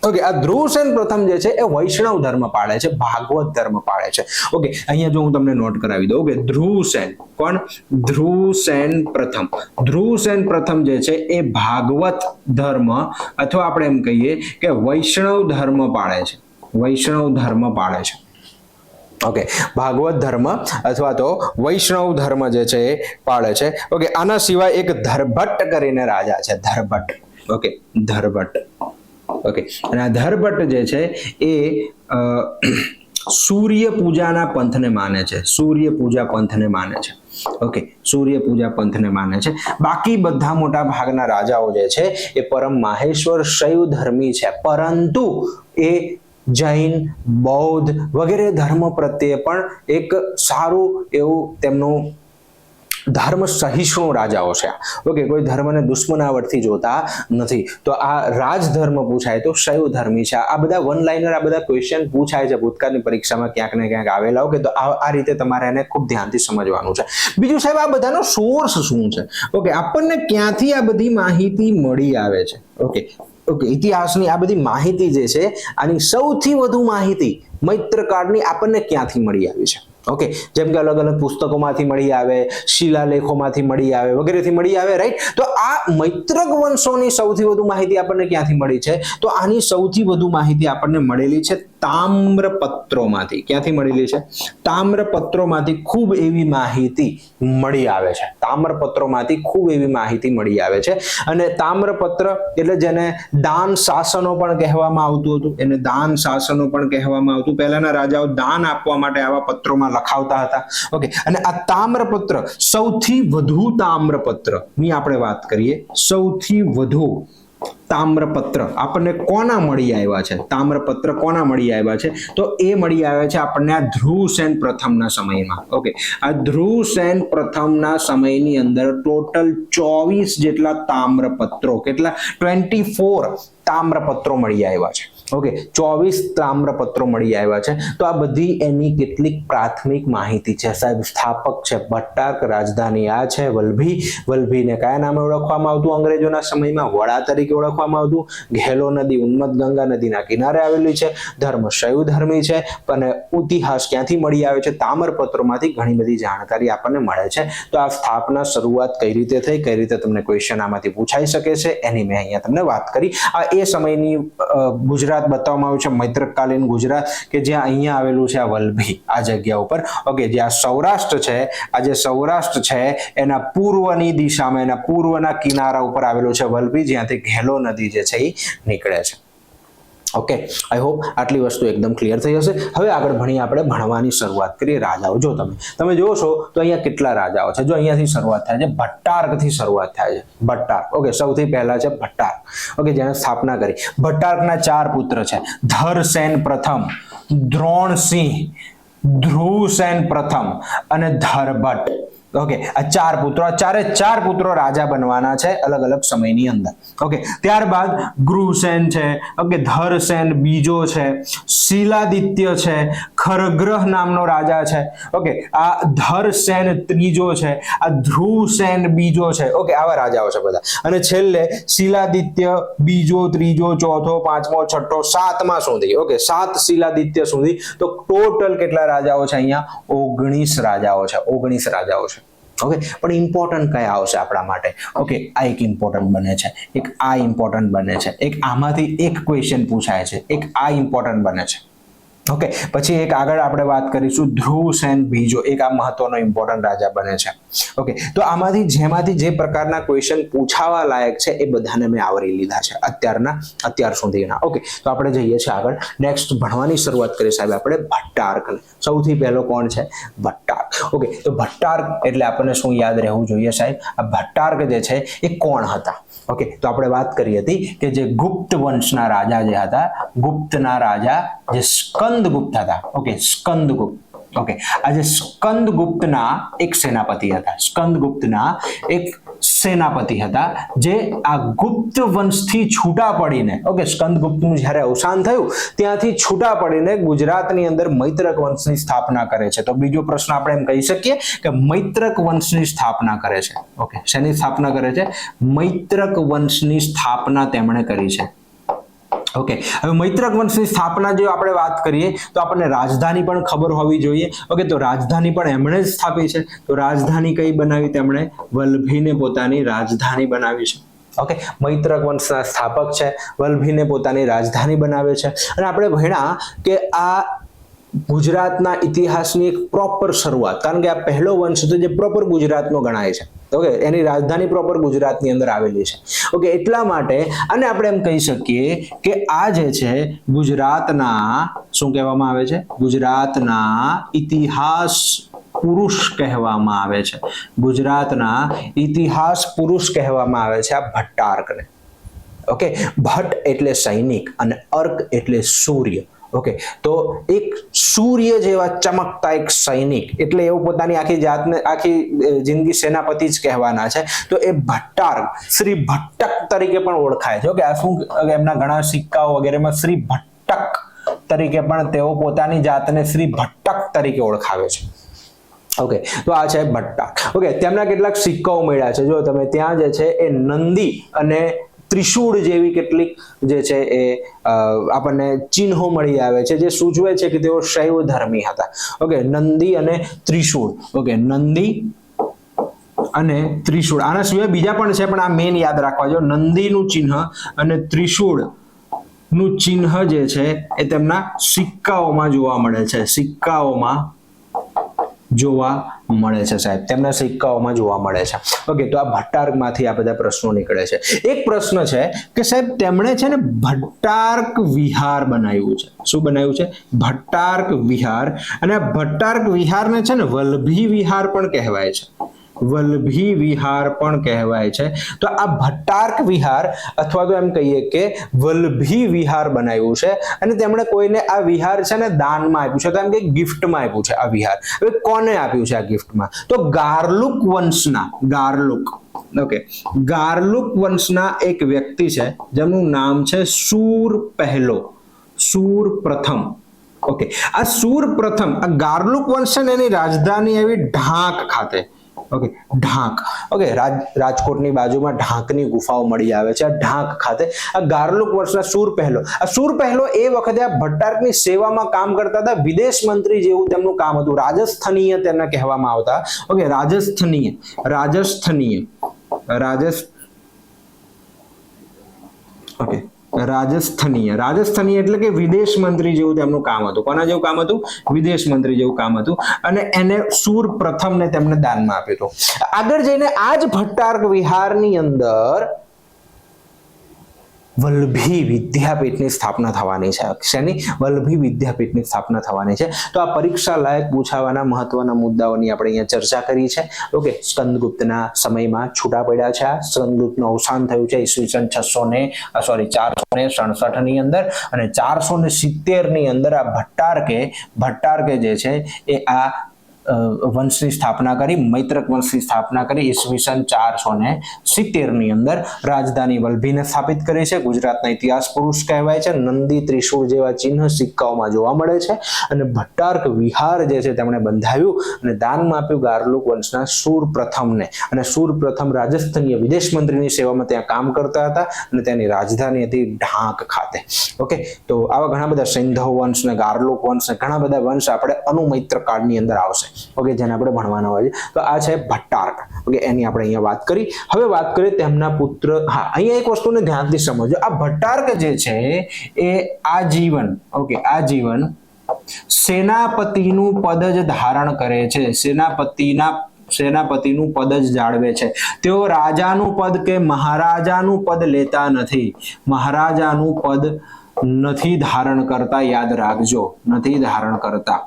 ઓકે, આ ધ્રુવસેન પ્રથમ જે છે એ વૈષ્ણવ ધર્મ પાળે છે, ભાગવત ધર્મ પાળે છે. ઓકે, અહીંયા જો હું તમને નોટ કરાવી દઉં. ઓકે, ધ્રુવસેન કોણ? ધ્રુવસેન પ્રથમ. ધ્રુવસેન પ્રથમ જે છે એ ભાગવત ધર્મ અથવા આપણે એમ કહીએ કે વૈષ્ણવ ધર્મ પાળે છે. વૈષ્ણવ ધર્મ પાળે છે. ઓકે, ભાગવત ધર્મ અથવા તો વૈષ્ણવ ધર્મ જે છે એ પાળે છે. ઓકે, આના સિવાય એક ધરભટ્ટ કરીને રાજા છે, ધરભટ્ટ. ઓકે, ધરભટ્ટ. ઓકે, અને આ ધરભટ્ટ જે છે એ સૂર્ય પૂજાના પંથને માને છે, સૂર્ય પૂજા પંથને માને છે. ઓકે, સૂર્ય પૂજા પંથને માને છે. બાકી બધા મોટા ભાગના રાજાઓ જે છે એ પરમ માહેશ્વર શૈવ ધર્મી છે, પરંતુ એ જૈન, બૌદ્ધ વગેરે ધર્મ પ્રત્યે પણ એક સારું એવું તેમનું ધર્મ સહિષ્ણુ રાજાઓ છે. ઓકે, કોઈ ધર્મને દુશ્મનાવટથી જોતા નથી. તો આ રાજધર્મ પૂછાય તો શૈવ ધર્મી છે. આ બધા વન લાઇનર, આ બધા ક્વેશ્ચન પૂછાય છે ભૂતકાળની પરીક્ષામાં ક્યાંક ને ક્યાંક આવેલા. ઓકે, તો આ રીતે તમારે એને ખૂબ ધ્યાનથી સમજવાનું છે. બીજું સાહેબ, આ બધાનો સોર્સ શું છે? ઓકે, આપણને ક્યાંથી આ બધી માહિતી મળી આવે છે? ઓકે, ઇતિહાસની આ બધી માહિતી જે છે, આની સૌથી વધુ માહિતી મૈત્રકાળની આપણને ક્યાંથી મળી આવી છે? ઓકે, જેમ કે અલગ અલગ પુસ્તકોમાંથી મળી આવે, શિલાલેખોમાંથી મળી આવે, વગેરેથી મળી આવે, રાઈટ? તો આ મૈત્રક વંશોની સૌથી વધુ માહિતી આપણને ક્યાંથી મળી છે? તો આની સૌથી વધુ માહિતી આપણને મળેલી છે તામ્રપત્રોમાંથી. ક્યાંથી મળેલી છે? તામ્રપત્રોમાંથી ખૂબ એવી માહિતી મળી આવે છે. તામ્રપત્રોમાંથી ખૂબ એવી માહિતી મળી આવે છે. અને તામ્રપત્ર એટલે જેને દાન શાસનો પણ કહેવામાં આવતું હતું, એને દાન શાસનો પણ કહેવામાં આવતું. પહેલાના રાજાઓ દાન આપવા માટે આવા પત્રોમાં લખાવતા હતા. ઓકે, અને આ તામ્રપત્ર, સૌથી વધુ તામ્રપત્ર ની આપણે વાત કરીએ, સૌથી વધુ તામ્રપત્ર આપણને કોના મળી આવ્યા છે? તામ્રપત્ર કોના મળી આવ્યા છે? તો એ મળી આવ્યા છે આપણને આ ધ્રુવસેન પ્રથમના સમયમાં. ઓકે, આ ધ્રુવસેન પ્રથમના સમયની અંદર ટોટલ 24 જેટલા તામ્રપત્રો, કેટલા? 24 તામ્રપત્રો મળી આવ્યા છે. ઓકે, 24 તામ્રપત્રો મળી આવ્યા છે. તો આ બધી એની કેટલીક પ્રાથમિક માહિતી છે સાહેબ. સ્થાપક છે ભટ્ટારક, રાજધાની આ છે વલ્ભી. વલ્ભીને કયા નામે ઓળખવામાં આવતું અંગ્રેજોના સમયમાં? વડા તરીકે ઓળખવામાં આવતું. ઘેલો નદી ઉન્મત્ત ગંગા નદીના કિનારે આવેલી છે. ધર્મ શૈવ ધર્મી છે. અને ઇતિહાસ ક્યાંથી મળી આવે છે? તામ્રપત્રોમાંથી ઘણી બધી જાણકારી આપણને મળે છે. તો આ સ્થાપના શરૂઆત કઈ રીતે થઈ, કઈ રીતે તમને ક્વેશ્ચન આમાંથી પૂછાઈ શકે છે, એની મેં અહીંયા તમને વાત કરી. આ એ સમયની ગુજરાત બતાવવામાં આવ્યું છે, મૈત્રકાલીન ગુજરાત, કે જ્યાં અહીંયા આવેલું છે આ વલ્ભી, આ જગ્યા ઉપર. ઓકે, જે આ સૌરાષ્ટ્ર છે, આ જે સૌરાષ્ટ્ર છે એના પૂર્વની દિશામાં, એના પૂર્વના કિનારા ઉપર આવેલું છે વલ્ભી, જ્યાંથી ઘેલો નદી જે છે એ નીકળે છે. ઓકે, આઈ હોપ આટલી વસ્તુ એકદમ ક્લિયર થઈ હશે. હવે આગળ આપણે ભણવાની શરૂઆત કરીએ. રાજાઓ, જો તમે જોશો તો અહીંયા કેટલા રાજાઓ છે. જો અહીંયાથી શરૂઆત થાય છે, ભટ્ટારકથી શરૂઆત થાય છે. ભટ્ટારક. ઓકે, સૌથી પહેલા છે ભટ્ટારક. ઓકે, જેને સ્થાપના કરી. ભટ્ટારકના 4 પુત્ર છે: ધરસેન પ્રથમ, દ્રોણસિંહ, ધ્રુવસેન પ્રથમ અને ધરભટ્ટ. ઓકે, આ 4 પુત્રો, આ ચારે પુત્રો રાજા બનવાના છે અલગ અલગ સમયની અંદર. ઓકે, ત્યારબાદ ગૃહસેન છે, ઓકે, ધરસેન બીજો છે, શિલાદિત્ય છે, ખરગ્રહ નામનો રાજા છે. ઓકે, આ ધરસેન ત્રીજો છે, આ ધ્રુવસેન બીજો છે. ઓકે, આવા રાજાઓ છે બધા. અને છેલ્લે શિલાદિત્ય બીજો, ત્રીજો, ચોથો, પાંચમો, છઠ્ઠો, 7મા સુધી. ઓકે, 7 શિલાદિત્ય સુધી. તો ટોટલ કેટલા રાજાઓ છે અહીંયા? 19 રાજાઓ છે. 19 રાજાઓ છે. ઓકે, પણ ઇમ્પોર્ટન્ટ કયા આવશે આપણા માટે? ઓકે, આ એક ઇમ્પોર્ટન્ટ બને છે, એક આ ઇમ્પોર્ટન્ટ બને છે, એક આમાંથી એક ક્વેશ્ચન પૂછાય છે, એક આ ઇમ્પોર્ટન્ટ બને છે. ઓકે, પછી એક આગળ આપણે વાત કરીશું ધ્રુવસેન બીજો, એક આ મહત્વનો ઇમ્પોર્ટન્ટ રાજા બને છે. ઓકે, તો આમાંથી જેમાંથી જે પ્રકારના ક્વેશ્ચન પૂછાવા લાયક છે એ બધાને મેં આવરી લીધા છે અત્યાર સુધીના. ઓકે, તો આપણે જઈએ છીએ આગળ. નેક્સ્ટ ભણવાની શરૂઆત કરીએ સાહેબ આપણે ભટ્ટારક. સૌથી પહેલો કોણ છે? ભટ્ટારક. ઓકે, તો ભટ્ટારક એટલે આપણને શું યાદ રહેવું જોઈએ સાહેબ? આ ભટ્ટારક જે છે એ કોણ હતા? ઓકે, તો આપણે વાત કરી હતી કે જે ગુપ્ત વંશના રાજા જે હતા, ગુપ્તના રાજા જે સ્કંદગુપ્ત હતા. ઓકે, સ્કંદગુપ્ત. ઓકે, આજે સ્કંદગુપ્તના એક સેનાપતિ હતા. સ્કંદગુપ્તના એક સેનાપતિ હતા જે આ ગુપ્ત વંશથી છૂટા પડીને, ઓકે, સ્કંદગુપ્તનું જ્યારે અવસાન થયું ત્યાંથી છૂટા પડીને ગુજરાતની અંદર મૈત્રક વંશની સ્થાપના કરે છે. તો બીજો પ્રશ્ન આપણે એમ કહી શકીએ કે મૈત્રક વંશની સ્થાપના કરે છે. ઓકે, શેની સ્થાપના કરે છે? મૈત્રક વંશની સ્થાપના તેમણે કરી છે. ઓકે, હવે મૈત્રક વંશની સ્થાપના જો આપણે વાત કરીએ તો આપણને રાજધાની પણ ખબર હોવી જોઈએ. ઓકે, તો રાજધાની પણ એમણે જ સ્થાપી છે. તો રાજધાની કઈ બનાવી? તેમણે વલ્ભીને પોતાની રાજધાની બનાવી છે. ઓકે, મૈત્રક વંશના સ્થાપક છે, વલ્ભીને પોતાની રાજધાની બનાવે છે. અને આપણે ભણ્યા કે આ ગુજરાતના ઇતિહાસની એક પ્રોપર શરૂઆત, કારણ કે આ પહેલો વંશ હતો જે પ્રોપર ગુજરાતનો ગણાય છે. ઓકે, એની રાજધાની પ્રોપર ગુજરાતની અંદર આવેલી છે. ઓકે, એટલા માટે અને આપણે એમ કહી શકીએ કે આ જે છે ગુજરાતના શું કહેવામાં આવે છે? ગુજરાતના ઇતિહાસ પુરુષ કહેવામાં આવે છે. ગુજરાતના ઇતિહાસ પુરુષ કહેવામાં આવે છે આ ભટ્ટારકને. ઓકે, ભટ્ટ એટલે સૈનિક અને અર્ક એટલે સૂર્ય. ઓકે, તો એક સૂર્ય જેવા ચમકતા એક સૈનિક, એટલે એવું પોતાની આખી જાતને આખી જિંદગી સેનાપતિ જ કહેવાના છે. તો એ ભટ્ટારક શ્રી ભટ્ટક તરીકે પણ ઓળખાય છે. ઓકે, આ શું એમના ઘણા સિક્કાઓ વગેરેમાં શ્રી ભટ્ટક તરીકે પણ તેઓ પોતાની જાતને શ્રી ભટ્ટક તરીકે ઓળખાવે છે. ઓકે, તો આ છે ભટ્ટારક. ઓકે, તેમના કેટલાક સિક્કાઓ મળ્યા છે. જો તમે ત્યાં જે છે એ નંદી અને ત્રિશૂળ જેવી કેટલીક જે છે એ આપણને ચિહ્નો મળી આવે છે, જે સૂચવે છે કે તેઓ શૈવ ધર્મી હતા. ઓકે, નંદી અને ત્રિશૂળ. ઓકે, નંદી અને ત્રિશૂળ. આના સિવાય બીજા પણ છે, પણ આ મેન યાદ રાખવા જો. નંદીનું ચિહ્ન અને ત્રિશૂળ નું ચિહ્ન જે છે એ તેમના સિક્કાઓમાં જોવા મળે છે. સિક્કાઓમાં જોવા મળે છે સાહેબ, તેમના સિક્કાઓમાં જોવા મળે છે. ઓકે, તો આ ભટ્ટારકમાંથી આ બધા પ્રશ્નો નીકળે છે. એક પ્રશ્ન છે કે સાહેબ તેમણે છે ને ભટ્ટારક વિહાર બનાવ્યું છે. શું બનાવ્યું છે? ભટ્ટારક વિહાર. અને આ ભટ્ટારક વિહારને છે ને વલ્લભી વિહાર પણ કહેવાય છે. વલ્લભી વિહાર પણ કહેવાય છે. તો આ ભટ્ટારક વિહાર અથવા તો એમ કહીએ કે વલ્લભી વિહાર બનાવ્યું છે, અને તેમણે કોઈને આ વિહાર છે ને દાનમાં આપ્યું છે, તો એમ કે ગિફ્ટમાં આપ્યું છે આ વિહાર. હવે કોને આપ્યું છે આ ગિફ્ટમાં? તો ગાર્લુક વંશના, ગાર્લુક, ઓકે, ગાર્લુક વંશના એક વ્યક્તિ છે જેમનું નામ છે શૂર પહેલો, શૂર પ્રથમ. ઓકે, આ શૂર પ્રથમ, આ ગાર્લુક વંશ છે ને એની રાજધાની એવી ઢાંક ખાતે. ઓકે, ઢાંક. ઓકે, રાજકોટની બાજુમાં ઢાંકની ગુફાઓ મળી આવે છે. આ ઢાંક ખાતે આ ગાર્લુક વંશના શૂર પહેલો, આ શૂર પહેલો એ વખતે આ ભટ્ટારકની સેવામાં કામ કરતા હતા. વિદેશ મંત્રી જેવું તેમનું કામ હતું. રાજસ્થાનીય તેમને કહેવામાં આવતા. ઓકે, રાજસ્થાનીય, રાજસ્થાનીય, ઓકે, રાજસ્થાનીય, રાજસ્થાનીય એટલે કે વિદેશ મંત્રી જેવું તેમનું કામ હતું. કોના જેવું કામ હતું? વિદેશ મંત્રી જેવું કામ હતું. અને એને શૂર પ્રથમને તેમણે દાનમાં આપ્યું હતું. આગળ જઈને આ જ ભટ્ટારક વિહારની અંદર વલ્લભી વિદ્યાપીઠની સ્થાપના થવાની છે. શેની? વલ્લભી વિદ્યાપીઠની સ્થાપના થવાની છે. તો આ પરીક્ષા લાયક પૂછાવાના મહત્વના મુદ્દાઓની આપણે અહીંયા ચર્ચા કરી છે. ઓકે, સ્કંદગુપ્તના સમયમાં છૂટા પડ્યા છે. આ સ્કંદગુપ્તનું અવસાન થયું છે ઈસવીસન 467 ની અંદર, અને 470 ની અંદર આ ભટ્ટારકે જે છે એ આ વંશની સ્થાપના કરી, મૈત્રક વંશની સ્થાપના કરી. ઈસવીસન 470 ની અંદર રાજધાની વલ્લભીને સ્થાપિત કરી છે. ગુજરાતના ઇતિહાસ પુરુષ કહેવાય છે. નંદી ત્રિશૂળ જેવા ચિહ્ન સિક્કાઓમાં જોવા મળે છે. અને ભટ્ટારક વિહાર જે છે તેમણે બંધાવ્યું અને દાનમાં આપ્યું ગાર્લુક વંશના શૂર પ્રથમને. અને શૂર પ્રથમ રાજસ્થાનીય વિદેશ મંત્રીની સેવામાં ત્યાં કામ કરતા હતા, અને તેની રાજધાની હતી ઢાંક ખાતે. ઓકે, તો આવા ઘણા બધા સૈંધવ વંશ ને ગાર્લુક વંશ ને ઘણા બધા વંશ આપણે અનુમૈત્ર કાળની અંદર આવશે. ઓકે, જેને આપણે ભણવાના હોય છે. તો આ છે ભટ્ટારક. ઓકે, એની આપણે અહીંયા વાત કરી. હવે વાત કરીએ તેમના પુત્ર. હા, અહીંયા એક વસ્તુને ધ્યાનથી સમજો. આ ભટ્ટારક જે છે એ આજીવન, ઓકે, આજીવન સેનાપતિનું પદ જ ધારણ કરે છે. સેનાપતિનું પદ જ જાળવે છે. તેઓ રાજાનું પદ કે મહારાજાનું પદ લેતા નથી. મહારાજાનું પદ નથી ધારણ કરતા. યાદ રાખજો, નથી ધારણ કરતા.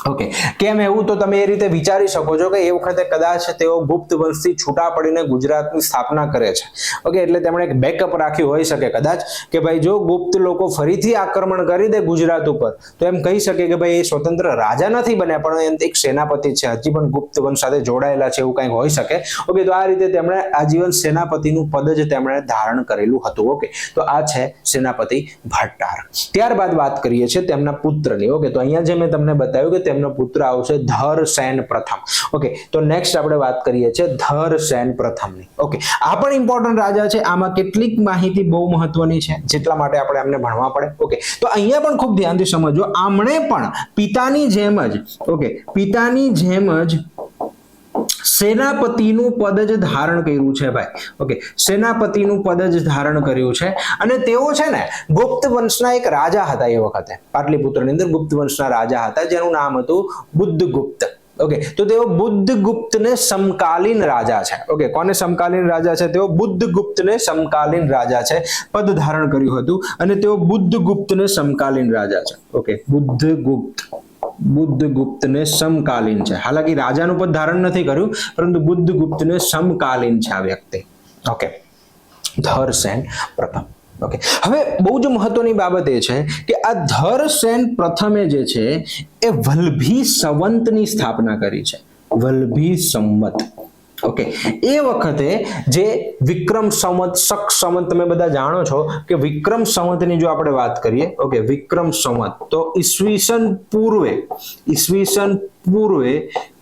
ઓકે, કેમ એવું? તો તમે એ રીતે વિચારી શકો છો કે એ વખતે કદાચ તેઓ ગુપ્ત વંશથી છૂટા પડીને ગુજરાતની સ્થાપના કરે છે. ઓકે, એટલે તેમણે એક બેકઅપ રાખ્યું હોઈ શકે કદાચ કે ભાઈ જો ગુપ્ત લોકો ફરીથી આક્રમણ કરી દે ગુજરાત ઉપર, તો એમ કહી શકે કે ભાઈ એ સ્વતંત્ર રાજા નથી બન્યા, પણ એક સેનાપતિ છે, હજી પણ ગુપ્ત વંશ સાથે જોડાયેલા છે, એવું કંઈક હોઈ શકે. ઓકે, તો આ રીતે તેમણે આજીવન સેનાપતિનું પદ જ તેમણે ધારણ કરેલું હતું. ઓકે, તો આ છે સેનાપતિ ભટ્ટારક. ત્યારબાદ વાત કરીએ છીએ તેમના પુત્રની. ઓકે, તો અહીંયા જે મેં તમને બતાવ્યું કે તેમનો પુત્ર આવશે ધરસેન પ્રથમ. ઓકે, તો નેક્સ્ટ આપણે વાત કરીએ છીએ ધરસેન પ્રથમની. ઓકે, આ પણ ઇમ્પોર્ટન્ટ રાજા છે. આમાં કેટલીક માહિતી બહુ મહત્વની છે, જેટલા માટે આપણે એમને ભણવા પડે. ઓકે, તો અહીંયા પણ ખૂબ ધ્યાનથી સમજો. આમણે પણ પિતાની જેમ જ, ઓકે, પિતાની જેમ જ સેનાપતિનું પદ જ ધારણ કર્યું છે ભાઈ. ઓકે, સેનાપતિનું પદ જ ધારણ કર્યું છે અને તેઓ છે ને ગુપ્ત વંશના એક રાજા હતા એ વખતે. પાટલીપુત્રની અંદર ગુપ્ત વંશના રાજા હતા જેનું નામ હતું બુદ્ધગુપ્ત. ઓકે, તો તેઓ બુદ્ધગુપ્તને સમકાલીન રાજા છે. ઓકે, કોને સમકાલીન રાજા છે? તેઓ બુદ્ધગુપ્તને સમકાલીન રાજા છે, પદ ધારણ કર્યું હતું અને તેઓ બુદ્ધગુપ્તને સમકાલીન રાજા છે. ઓકે, બુદ્ધગુપ્તને સમકાલીન છે. હાલાકી રાજાનું પદ ધારણ નથી કર્યું પરંતુ બુદ્ધગુપ્તને સમકાલીન છે આ વ્યક્તિ. ઓકે, ધરસેન પ્રથમ. ઓકે, હવે બહુ જ મહત્વની બાબત એ છે કે આ ધરસેન પ્રથમે જે છે એ વલ્લભી સંવતની સ્થાપના કરી છે. વલ્લભી સંવત. ઓકે, એ વખતે જે વિક્રમ સંવત, શક સંવત, તમે બધા જાણો છો કે વિક્રમ સંવતની જો આપણે વાત કરીએ, ઓકે, વિક્રમ સંવત તો ઈસવીસન પૂર્વે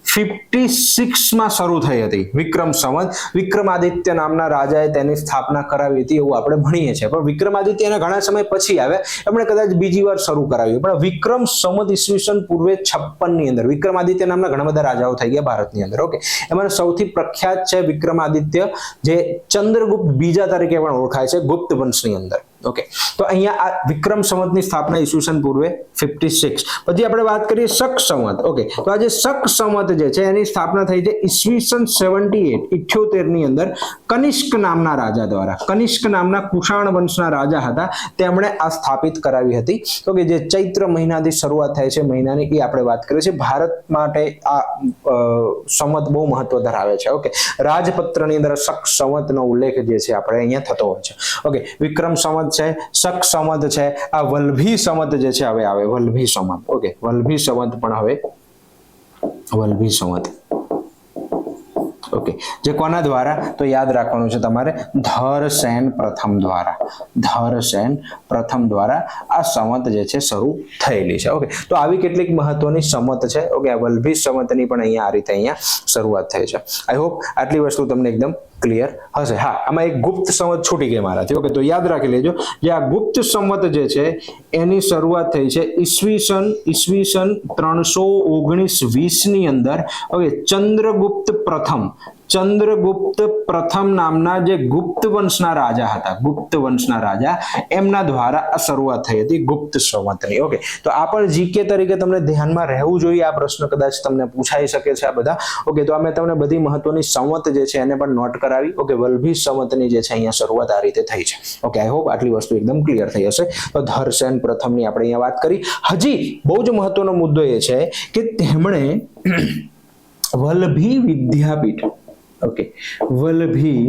56 માં શરૂ થઈ હતી વિક્રમ સંવત. વિક્રમાદિત્ય નામના રાજાએ તેની સ્થાપના કરાવી હતી એવું આપણે ભણીએ છીએ, પણ વિક્રમાદિત્ય એના ઘણા સમય પછી આવે, એમણે કદાચ બીજી વાર શરૂ કરાવ્યું. પણ વિક્રમ સંવત ઈસવીસન પૂર્વે 56 ની અંદર વિક્રમાદિત્ય નામના ઘણા બધા રાજાઓ થઈ ગયા ભારતની અંદર. ઓકે, એમાં સૌથી પ્રખ્યાત છે વિક્રમાદિત્ય, જે ચંદ્રગુપ્ત બીજા તરીકે પણ ઓળખાય છે ગુપ્ત વંશની અંદર. ઓકે, તો અહીંયા આ વિક્રમ સંવતની સ્થાપના ઈસવીસન પૂર્વે 56. પછી આપણે વાત કરીએ શક સંવત. ઓકે, તો આ જે શક સંવત જે છે એની સ્થાપના થઈ છે ઈસવીસન 78 ની અંદર કનિષ્ક નામના રાજા દ્વારા. કનિષ્ક નામના કુષાણ વંશના રાજા હતા, તેમણે આ સ્થાપિત કરાવી હતી. ઓકે, જે ચૈત્ર મહિનાથી શરૂઆત થાય છે મહિનાની, એ આપણે વાત કરીએ છીએ. ભારત માટે આ સંવત બહુ મહત્વ ધરાવે છે. ઓકે, રાજપત્રની અંદર શક સંવતનો ઉલ્લેખ જે છે આપણે અહીંયા થતો હોય છે. ઓકે, વિક્રમ સંવત છે, શક સંવત છે, આ વલ્લભી સંવત જે છે હવે આવે વલ્લભી સંવત. ઓકે, વલ્લભી સંવત પણ હવે વલ્લભી સંવત. ઓકે, જે કોના દ્વારા? તો યાદ રાખવાનું છે તમારે, ધરસેન પ્રથમ દ્વારા. ધરસેન પ્રથમ દ્વારા આ સંવત જે છે શરૂ થયેલી છે. ઓકે, તો આવી કેટલીક મહત્વની સંવત છે. ઓકે, આ વલ્લભી સંવતની પણ અહીંયા આ રીતે અહીંયા શરૂઆત થઈ છે. આઈ હોપ આટલી વસ્તુ તમને એકદમ ક્લિયર હશે. હા, આમાં એક ગુપ્ત સંવત છૂટી ગઈ મારાથી. ઓકે, તો યાદ રાખી લેજો, જે આ ગુપ્ત સંવત જે છે એની શરૂઆત થઈ છે ઈસવીસન 319-20 ની અંદર. ઓકે, ચંદ્રગુપ્ત પ્રથમ નામના જે ગુપ્ત વંશના રાજા હતા, ગુપ્ત વંશના રાજા, એમના દ્વારા આ શરૂઆત થઈ હતી ગુપ્ત સંવતની. ઓકે, તો આ પણ જીકે તરીકે તમને ધ્યાનમાં રહેવું જોઈએ. આ પ્રશ્ન કદાચ તમને પૂછાઈ શકે છે આ બધા. ઓકે, તો અમે તમને બધી મહત્વની સંવત જે છે એને પણ નોટ કરાવી. ઓકે, વલ્લભી સંવતની જે છે અહીંયા શરૂઆત આ રીતે થઈ છે. ઓકે, આઈ હોપ આટલી વસ્તુ એકદમ ક્લિયર થઈ હશે. તો ધરસેન પ્રથમની આપણે અહીંયા વાત કરી. હજી બહુ જ મહત્વનો મુદ્દો એ છે કે તેમણે વલ્લભી વિદ્યાપીઠ, ઓકે, વલ્લભી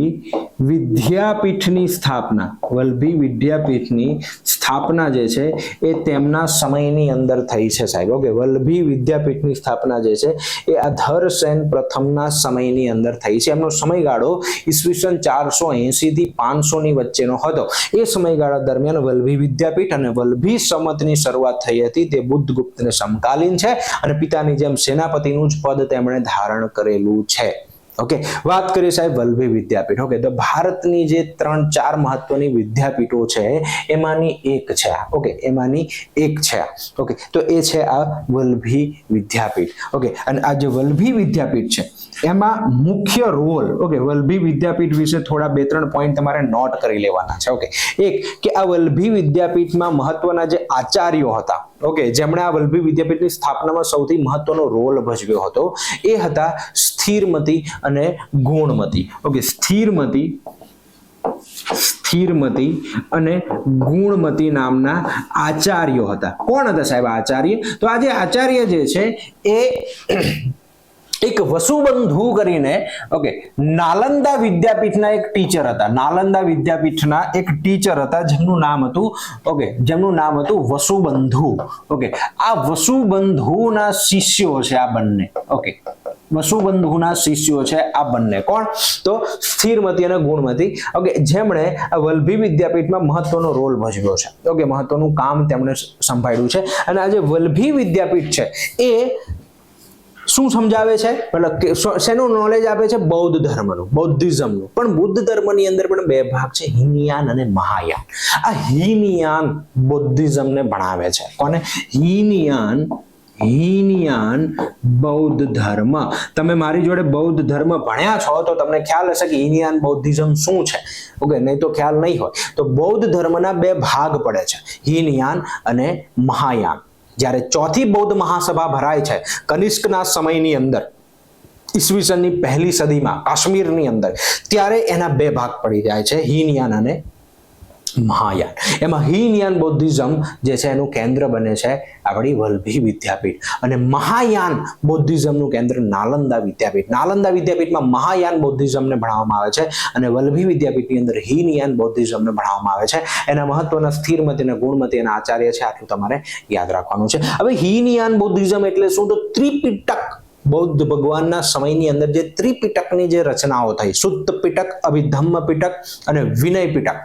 વિદ્યાપીઠની સ્થાપના, વલ્લભી વિદ્યાપીઠની સ્થાપના જે છે એ તેમના સમયની અંદર થઈ છે સાહેબ. ઓકે, વલ્લભી વિદ્યાપીઠની સ્થાપના જે છે એ આ ધરસેન પ્રથમના સમયની અંદર થઈ છે. એમનો સમયગાળો ઈસવીસન 480 થી 500 ની વચ્ચેનો હતો. એ સમયગાળા દરમિયાન વલ્લભી વિદ્યાપીઠ અને વલ્લભી સંવતની શરૂઆત થઈ હતી. તે બુદ્ધગુપ્તને સમકાલીન છે અને પિતાની જેમ સેનાપતિનું જ પદ તેમણે ધારણ કરેલું છે. ઓકે, વાત કરીએ સાહેબ વલ્લભી વિદ્યાપીઠ. ઓકે, તો ભારતની જે 3-4 મહત્વની વિદ્યાપીઠો છે એમાંની એક છે. ઓકે, એમાંની એક છે. ઓકે, તો એ છે આ વલ્લભી વિદ્યાપીઠ. ઓકે, અને આ જે વલ્લભી વિદ્યાપીઠ છે એમાં મુખ્ય રોલ, ઓકે, વલ્લભી વિદ્યાપીઠ વિશે થોડા 2-3 પોઈન્ટ તમારે નોટ કરી લેવાના છે. ઓકે, એક કે આ વલ્લભી વિદ્યાપીઠમાં મહત્વના જે આચાર્યો હતા, ઓકે, જેમણે આ વલ્લભી વિદ્યાપીઠની સ્થાપનામાં સૌથી મહત્વનો રોલ ભજવ્યો હતો, એ હતા સ્થિરમતી અને ગુણમતી. ઓકે, સ્થિરમતી અને ગુણમતી નામના આચાર્યો હતા. કોણ હતા સાહેબ આચાર્ય? તો આ જે આચાર્ય જે છે એ એક વસુબંધુ કરીને, ઓકે, નાલંદા વિદ્યાપીઠના એક ટીચર હતા. નાલંદા વિદ્યાપીઠના એક ટીચર હતા જેમનું નામ હતું, ઓકે, જેમનું નામ હતું વસુબંધુ. ઓકે, આ વસુબંધુના શિષ્યો છે આ બંને. ઓકે, વસુબંધુના શિષ્યો છે આ બંને. કોણ? તો સ્થિરમતી અને ગુણમતી. ઓકે, જેમણે આ વલ્લભી વિદ્યાપીઠમાં મહત્વનો રોલ ભજવ્યો છે. ઓકે, મહત્વનું કામ તેમણે સંભાળ્યું છે. અને આ જે વલ્લભી વિદ્યાપીઠ છે એ શું સમજાવે છે? મતલબ શેનું નોલેજ આપે છે? બૌદ્ધ ધર્મનું, બૌદ્ધિઝમનું. પણ બુદ્ધ ધર્મની અંદર પણ 2 ભાગ છે, હીનયાન અને મહાયાન. આ હીનયાન બૌદ્ધિઝમને ભણાવે છે. કોને? હીનયાન બૌદ્ધ ધર્મ. તમે મારી જોડે બૌદ્ધ ધર્મ ભણ્યા છો તો તમને ખ્યાલ હશે કે હીનયાન બૌદ્ધિઝમ શું છે. ઓકે, નહીં તો ખ્યાલ નહીં હોય તો બૌદ્ધ ધર્મના બે ભાગ પડે છે, હીનયાન અને મહાયાન. જ્યારે ચોથી બૌદ્ધ મહાસભા ભરાય છે કનિષ્કના સમયની અંદર, ઈસવીસનની પહેલી સદીમાં કાશ્મીરની અંદર, ત્યારે એના બે ભાગ પડી જાય છે, હીનયાન અને મહાયાન. એમાં હીનયાન બૌદ્ધિઝમ જે છે એનું કેન્દ્ર બને છે આપણી વલ્લભી વિદ્યાપીઠ, અને મહાયાન બૌદ્ધિઝમનું કેન્દ્ર નાલંદા વિદ્યાપીઠ. નાલંદા વિદ્યાપીઠમાં મહાયાન બૌદ્ધિઝમને ભણાવવામાં આવે છે અને વલ્લભી વિદ્યાપીઠની અંદર હીનયાન બૌદ્ધિઝમને ભણાવવામાં આવે છે. એના મહત્વના સ્થિરમતી અને ગુણમતી એના આચાર્ય છે, આટલું તમારે યાદ રાખવાનું છે. હવે હીનયાન બૌદ્ધિઝમ એટલે શું? તો ત્રિપિટક, બૌદ્ધ ભગવાનના સમયની અંદર જે ત્રિપિટકની જે રચનાઓ થઈ, સુત્ત પિટક, અભિધમ્મ પિટક અને વિનય પિટક.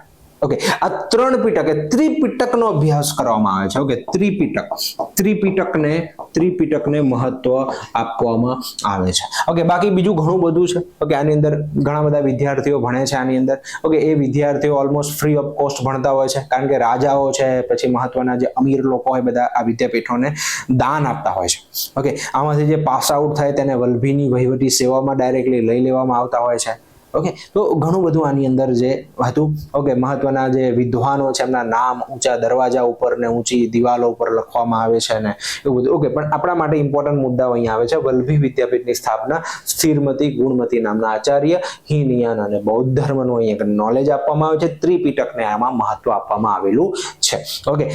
ઓકે, આ ત્રણ પિટક, ત્રિપિટકનો અભ્યાસ કરવામાં આવે છે. ઓકે, ત્રિપિટકને મહત્વ આપવામાં આવે છે. ઓકે, બાકી બીજું ઘણું બધું છે. ઓકે, આની અંદર ઘણા બધા વિદ્યાર્થીઓ ભણે છે આની અંદર. ઓકે, એ વિદ્યાર્થીઓ ઓલમોસ્ટ ફ્રી ઓફ કોસ્ટ ભણતા હોય છે, કારણ કે રાજાઓ છે, પછી મહત્વના જે અમીર લોકો હોય, બધા આ વિદ્યાપીઠોને દાન આપતા હોય છે. ઓકે, આમાંથી જે પાસ આઉટ થાય તેને વલ્લભીની વહીવટી સેવામાં ડાયરેક્ટલી લઈ લેવામાં આવતા હોય છે. ઓકે, તો ઘણું બધું આની અંદર જે હતું. ઓકે, મહત્વના જે વિદ્વાનો છે એમના નામ ઊંચા દરવાજા ઉપર ને ઊંચી દિવાલો ઉપર લખવામાં આવે છે ને એવું બધું. ઓકે, પણ આપણા માટે ઇમ્પોર્ટન્ટ મુદ્દાઓ અહીંયા આવે છે. વલ્લભી વિદ્યાપીઠની સ્થાપના, સ્થિરમતી ગુણમતી નામના આચાર્ય, હીનયાન અને બૌદ્ધ ધર્મનું અહીંયા નોલેજ આપવામાં આવે છે, ત્રિપિટકને આમાં મહત્વ આપવામાં આવેલું છે. ઓકે,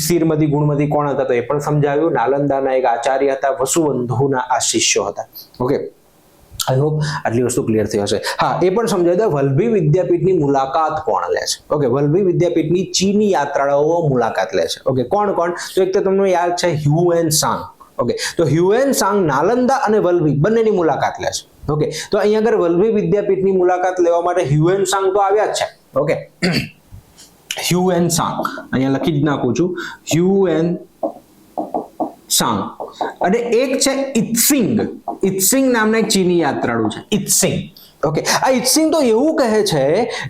સ્થિરમતી ગુણમતી કોણ હતા તો એ પણ સમજાવ્યું. નાલંદાના એક આચાર્ય હતા, વસુબંધુના આ શિષ્યો હતા. ઓકે, આઈ હોપ આટલી વસ્તુ ક્લિયર થઈ હશે. હા, એ પણ સમજાવી દો વલ્લભી વિદ્યાપીઠની મુલાકાત કોણ લે છે. ઓકે, વલ્લભી વિદ્યાપીઠની ચીની યાત્રાળુઓ મુલાકાત લે છે. ઓકે, કોણ કોણ? તો એક તો તમને યાદ છે હ્યુએન સાંગ. ઓકે, તો હ્યુએન સાંગ નાલંદા અને વલ્લભી બંનેની મુલાકાત લે છે. ઓકે, તો અહીંયા આગળ વલ્લભી વિદ્યાપીઠની મુલાકાત લેવા માટે હ્યુએન સાંગ તો આવ્યા જ છે. ઓકે, હ્યુએન સાંગ અહીંયા લખી જ નાખું છું, હ્યુએન સાંગ. અને એક છે ઇત્સિંગ. ઇત્સિંગ નામના એક ચીની યાત્રાળુ છે, ઇત્સિંગ. ઓકે, આ ઇત્સિંગ તો એવું કહે છે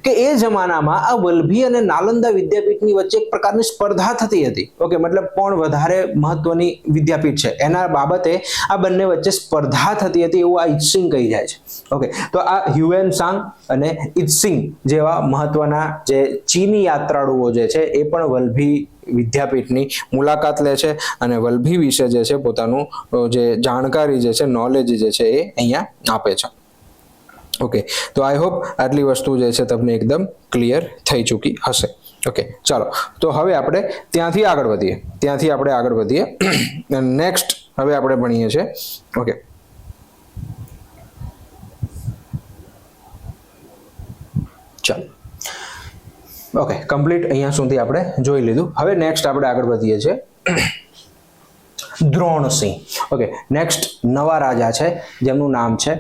કે એ જમાનામાં આ વલ્લભી અને નાલંદા વિદ્યાપીઠની વચ્ચે એક પ્રકારની સ્પર્ધા થતી હતી. ઓકે, મતલબ કોણ વધારે મહત્વની વિદ્યાપીઠ છે એના બાબતે આ બંને વચ્ચે સ્પર્ધા થતી હતી, એવું આ ઇત્સિંગ કહી જાય છે. ઓકે, તો આ હ્યુએન સાંગ અને ઇત્સિંગ જેવા મહત્વના જે ચીની યાત્રાળુઓ જે છે એ પણ વલ્લભી વિદ્યાપીઠની મુલાકાત લે છે અને વલ્લભી વિશે જે છે પોતાનું જે જાણકારી જે છે, નોલેજ જે છે એ અહીંયા આપે છે. ઓકે, તો આઈ હોપ આટલી વસ્તુ જે છે તમને એકદમ ક્લિયર થઈ ચૂકી હશે. ઓકે, ચાલો તો હવે આપણે ત્યાંથી આગળ વધીએ. નેક્સ્ટ હવે આપણે ભણીએ છીએ. ઓકે, ચાલો. ઓકે, કમ્પ્લીટ અહીંયા સુધી આપણે જોઈ લીધું. હવે નેક્સ્ટ આપણે આગળ વધીએ છીએ. દ્રોણસિંહ. ઓકે, નેક્સ્ટ નવા રાજા છે જેમનું નામ છે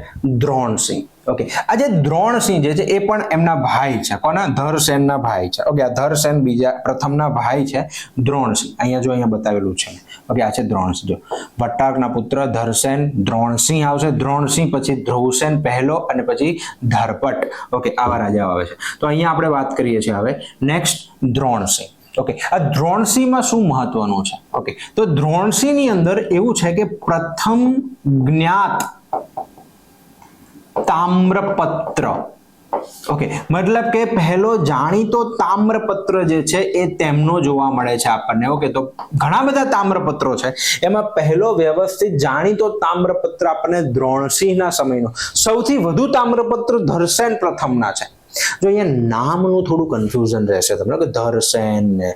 દ્રોણસિંહ. ઓકે, આ જે દ્રોણસિંહ જે છે એ પણ એમના ભાઈ છે. કોના? ધરસેનના ભાઈ છે. ઓકે, આ ધરસેન બીજા પ્રથમના ભાઈ છે દ્રોણસિંહ. અહીંયા બતાવેલું છે. ઓકે, આ છે દ્રોણસિંહ. જો વટ્ટાકના પુત્ર ધરસેન, દ્રોણસિંહ આવશે. દ્રોણસિંહ પછી ધ્રુવસેન પહેલો અને પછી ધરપટ. ઓકે, આવા રાજાઓ આવે છે. તો અહીંયા આપણે વાત કરીએ છીએ હવે નેક્સ્ટ દ્રોણસિંહ. ઓકે, આ દ્રોણસિંહમાં શું મહત્વનું છે? ઓકે, તો દ્રોણસિંહની અંદર એવું છે કે પ્રથમ જ્ઞાત તામ્રપત્ર. ઓકે, મતલબ કે પહેલો જાણીતો તામ્રપત્ર જે છે એ તેમનો જોવા મળે છે આપણને. ઓકે, તો ઘણા બધા તામ્રપત્રો છે, એમાં પહેલો વ્યવસ્થિત જાણીતો તામ્રપત્ર આપણને દ્રોણસિંહના સમયનો. સૌથી વધુ તામ્રપત્ર ધરસેન પ્રથમના છે. જો અહીંયા નામનું થોડું કન્ફ્યુઝન રહેશે તમને કે ધરસેન ને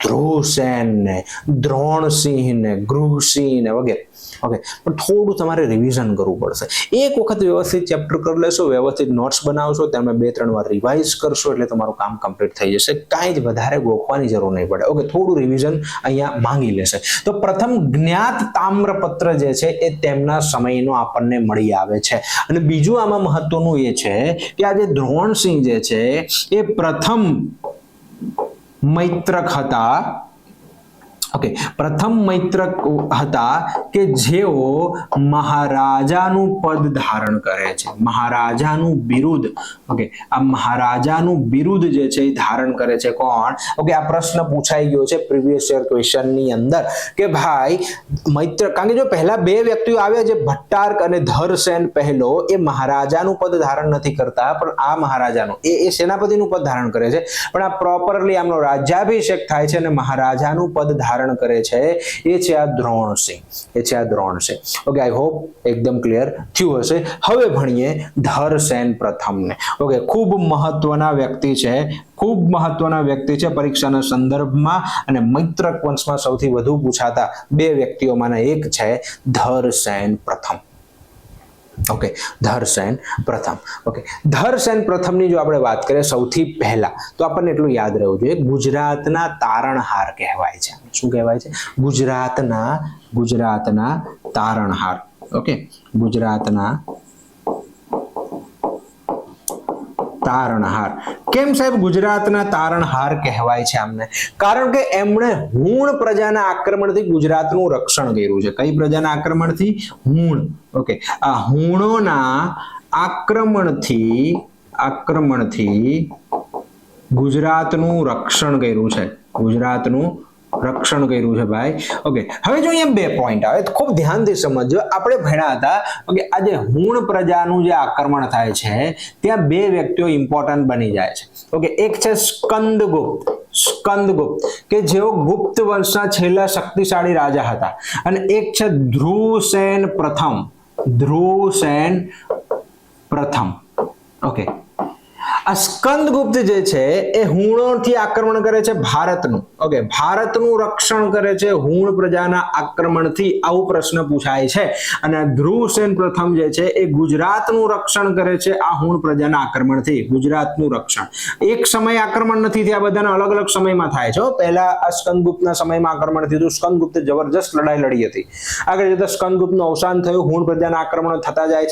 ધ્રુવસેન ને દ્રોણસિંહ ને ગૃહસિંહ ને વગેરે. ઓકે, પણ થોડું તમારે રિવિઝન કરવું પડશે. એક વખત વ્યવસ્થિત ચેપ્ટર કરી લેશો, વ્યવસ્થિત નોટ્સ બનાવશો, તમે 2-3 વાર રિવાઇઝ કરશો એટલે તમારું કામ કમ્પ્લીટ થઈ જશે. કાંઈ જ વધારે ગોખવાની જરૂર નહીં પડે. ઓકે, થોડું રિવિઝન અહીંયા માંગી લેશે. તો પ્રથમ જ્ઞાત તામ્રપત્ર જે છે એ તેમના સમયનો આપણને મળી આવે છે. અને બીજું આમાં મહત્વનું એ છે કે આ જે દ્રોણસિંહ જે છે એ પ્રથમ મૈત્રક હતા ઓકે, પ્રથમ મૈત્રક હતા કે જેઓ મહારાજાનું પદ ધારણ કરે છે, મહારાજાનું બિરુદ. ઓકે, આ મહારાજાનું બિરુદ જે છે એ ધારણ કરે છે કોણ? ઓકે, આ પ્રશ્ન પૂછાઈ ગયો છે પ્રીવિયસ યર ક્વેશ્ચન ની અંદર કે ભાઈ મૈત્રક, કારણ કે જો પહેલા બે વ્યક્તિઓ આવ્યા જે ભટ્ટાર્ક અને ધરસેન પહેલો, એ મહારાજાનું પદ ધારણ નથી કરતા, પણ આ મહારાજાનું એ સેનાપતિનું પદ ધારણ કરે છે, પણ આ પ્રોપરલી આમનો રાજ્યાભિષેક થાય છે અને મહારાજાનું પદ ધારણ કરે છે, એ છે આ દ્રોણસિંહ, એ છે આ દ્રોણસિંહ. ઓકે, આઈ હોપ એકદમ ક્લિયર થયું હશે. હવે ભણીએ ધરસેન પ્રથમને. ઓકે, ખૂબ મહત્વના વ્યક્તિ છે, ખૂબ મહત્વના વ્યક્તિ છે પરીક્ષાના સંદર્ભમાં, અને મૈત્રક વંશમાં સૌથી વધુ પૂછાતા બે વ્યક્તિઓમાંના એક છે ધરસેન પ્રથમ. ઓકે, ધરસેન પ્રથમ. ઓકે, ધરસેન પ્રથમની જો આપણે વાત કરીએ સૌથી પહેલા તો આપણને એટલું યાદ રહેવું જોઈએ, ગુજરાતના તારણહાર કહેવાય છે. શું કહેવાય છે? ગુજરાતના તારણહાર. ઓકે, ગુજરાતના તારણહાર. કેમ સાહેબ ગુજરાતના તારણહાર કહેવાય છે આમને? કારણ કે એમણે હુણ પ્રજાના આક્રમણથી ગુજરાતનું રક્ષણ કર્યું છે. કઈ પ્રજાના આક્રમણથી? હુણ. ઓકે, આ હુણોના આક્રમણથી ગુજરાતનું રક્ષણ કર્યું છે, ગુજરાતનું રક્ષણ કર્યું છે ભાઈ. ઓકે, હવે જો અહીંયા બે પોઈન્ટ આવે, ખૂબ ધ્યાનથી સમજજો. આપણે ભણ્યા હતા કે આજે હુણ પ્રજાનું જે આક્રમણ થાય છે ત્યાં બે વ્યક્તિઓ ઇમ્પોર્ટન્ટ બની જાય છે. ઓકે, એક છે સ્કંદગુપ્ત કે જેઓ ગુપ્ત વંશના છેલ્લા શક્તિશાળી રાજા હતા, અને એક છે ધ્રુવસેન પ્રથમ. ઓકે, આ સ્કંદગુપ્ત જે છે એ હુણોથી આક્રમણ કરે છે ભારતનું. ઓકે, ભારતનું રક્ષણ કરે છે હુણ પ્રજાના આક્રમણથી, આવું પ્રશ્ન પૂછાય છે. અને ધ્રુવસેન પ્રથમ જે છે એ ગુજરાતનું રક્ષણ કરે છે આ હુણ પ્રજાના આક્રમણથી, ગુજરાતનું રક્ષણ. એક સમય આક્રમણ નથી થયા, બધાના અલગ અલગ સમયમાં થાય છે. પહેલા આ સ્કંદગુપ્તના સમયમાં આક્રમણ થયું, સ્કંદગુપ્તે જબરજસ્ત લડાઈ લડી હતી. આગળ જતા સ્કંદગુપ્તનું અવસાન થયું, હુણ પ્રજાના આક્રમણો થતા જાય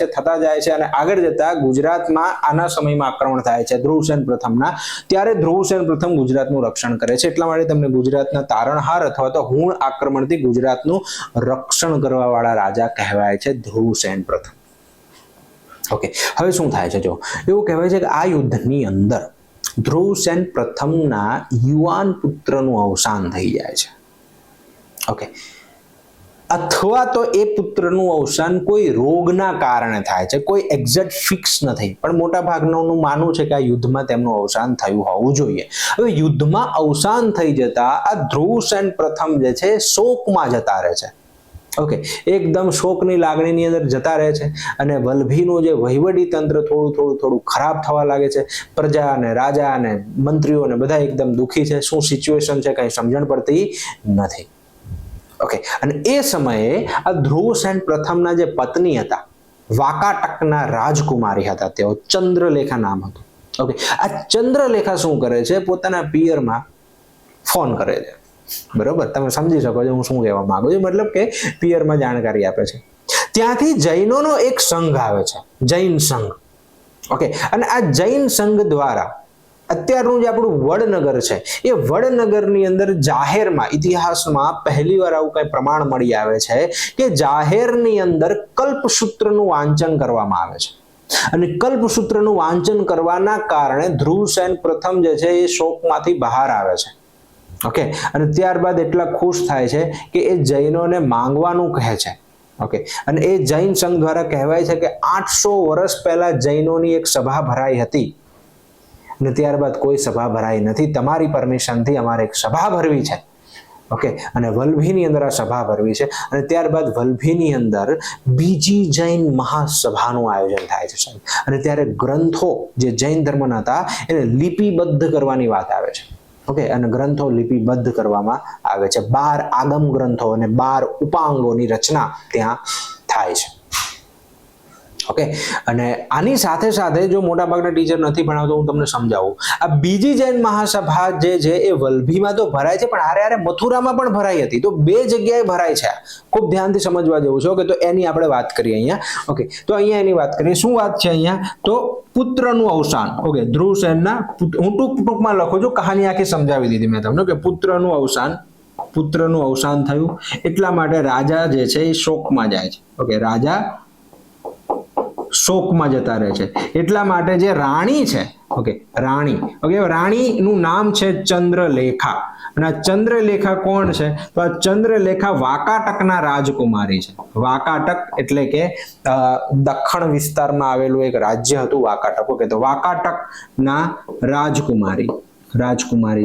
છે, અને આગળ જતા ગુજરાતમાં આના સમયમાં આક્રમણ થાય છે ધ્રુવસેન પ્રથમના. ત્યારે ધ્રુવસેન પ્રથમ ગુજરાતનું રક્ષણ કરે છે. એટલા માટે તમને ગુજરાતના તારણહાર અથવા તો હુણ આક્રમણથી ગુજરાતનું રક્ષણ કરવા વાળા રાજા કહેવાય છે ધ્રુવસેન પ્રથમ. ઓકે, હવે શું થાય છે? જો એવું કહેવાય છે કે આ યુદ્ધની અંદર ધ્રુવસેન પ્રથમના યુવાન પુત્રનું અવસાન થઈ જાય છે. ઓકે, અથવા તો એ પુત્રનું અવસાન કોઈ રોગના કારણે થાય છે, કોઈ એક્ઝેક્ટ ફિક્સ નથી, પણ મોટા ભાગનું માનવું છે કે આ યુદ્ધમાં તેમનું અવસાન થયું હોવું જોઈએ. હવે યુદ્ધમાં અવસાન થઈ જતા આ ધ્રુવસેન પ્રથમ જે છે શોકમાં જતા રહે છે. ઓકે, એકદમ શોકની લાગણીની અંદર જતા રહે છે, અને વલ્લભીનું જે વહીવટી તંત્ર થોડું ખરાબ થવા લાગે છે. પ્રજા અને રાજા અને મંત્રીઓ બધા એકદમ દુઃખી છે. શું સિચ્યુએશન છે કઈ સમજણ પડતી નથી. ઓકે, અને એ સમયે આ ધ્રુવસેન પ્રથમના જે પત્ની હતા, વાકાટકના રાજકુમારી હતા, તેઓ ચંદ્રલેખા નામ હતું. ઓકે, આ ચંદ્રલેખા શું કરે છે? પોતાના પિયરમાં ફોન કરે છે. બરોબર, તમે સમજી શકો છો હું શું કહેવા માંગુ છું. મતલબ કે પિયરમાં જાણકારી આપે છે. ત્યાંથી જૈનોનો એક સંઘ આવે છે, જૈન સંઘ. ઓકે, અને આ જૈન સંઘ દ્વારા અત્યારનું જે આપણું વડનગર છે એ વડનગરની અંદર જાહેરમાં, ઇતિહાસમાં પહેલી વાર આવું કઈ પ્રમાણ મળી આવે છે કે જાહેરની અંદર કલ્પસૂત્રનું વાંચન કરવામાં આવે છે. અને કલ્પસૂત્રનું વાંચન કરવાના કારણે ધ્રુવસેન પ્રથમ જે છે એ શોકમાંથી બહાર આવે છે. ઓકે, અને ત્યારબાદ એટલા ખુશ થાય છે કે એ જૈનોને માંગવાનું કહે છે. ઓકે, અને એ જૈન સંઘ દ્વારા કહેવાય છે કે 800 વર્ષ પહેલા જૈનોની એક સભા ભરાઈ હતી, અને ત્યારબાદ કોઈ સભા ભરાઈ નથી. તમારી પરમિશનથી અમારે એક સભા ભરવી છે. ઓકે, અને વલ્લભીની અંદર આ સભા ભરવી છે, અને ત્યારબાદ વલ્લભીની અંદર બીજી જૈન મહાસભાનું આયોજન થાય છે સાહેબ. અને ત્યારે ગ્રંથો જે જૈન ધર્મના હતા એને લિપિબદ્ધ કરવાની વાત આવે છે. ઓકે, અને ગ્રંથો લિપિબદ્ધ કરવામાં આવે છે. 12 આગમ ગ્રંથો અને 12 ઉપાંગોની રચના ત્યાં થાય છે. ઓકે, અને આની સાથે સાથે જો મોટા ભાગના ટીચર નથી ભણાવતો હું તમને સમજાવું. આ બીજી જૈન મહાસભા જે છે એ વલ્લભીમાં તો ભરાય છે, પણ હારે મથુરામાં પણ ભરાઈ હતી. તો બે જગ્યાએ ભરાય છે. ખૂબ ધ્યાનથી સમજવા જેવું છે. ઓકે, તો એની આપણે વાત કરીએ અહીંયા. ઓકે, તો અહીંયા એની વાત કરીએ. શું વાત છે અહીંયા? તો પુત્રનું અવસાન. ઓકે, ધ્રુવસેનના, હું ટૂંકમાં લખું છું, કહાની આખી સમજાવી દીધી મેં તમને કે પુત્રનું અવસાન પુત્રનું અવસાન થયું એટલા માટે રાજા જે છે એ શોકમાં જાય છે. ઓકે, રાજા શોકમાં જતા રહે છે. એટલા માટે જે રાણી છે, ઓકે, રાણી, ઓકે, રાણીનું નામ છે ચંદ્રલેખા. અને આ ચંદ્રલેખા કોણ છે? તો આ ચંદ્રલેખા વાકાટકના રાજકુમારી છે. વાકાટક એટલે કે દક્ષિણ વિસ્તારમાં આવેલું એક રાજ્ય હતું વાકાટક. ઓકે, તો વાકાટકના રાજકુમારી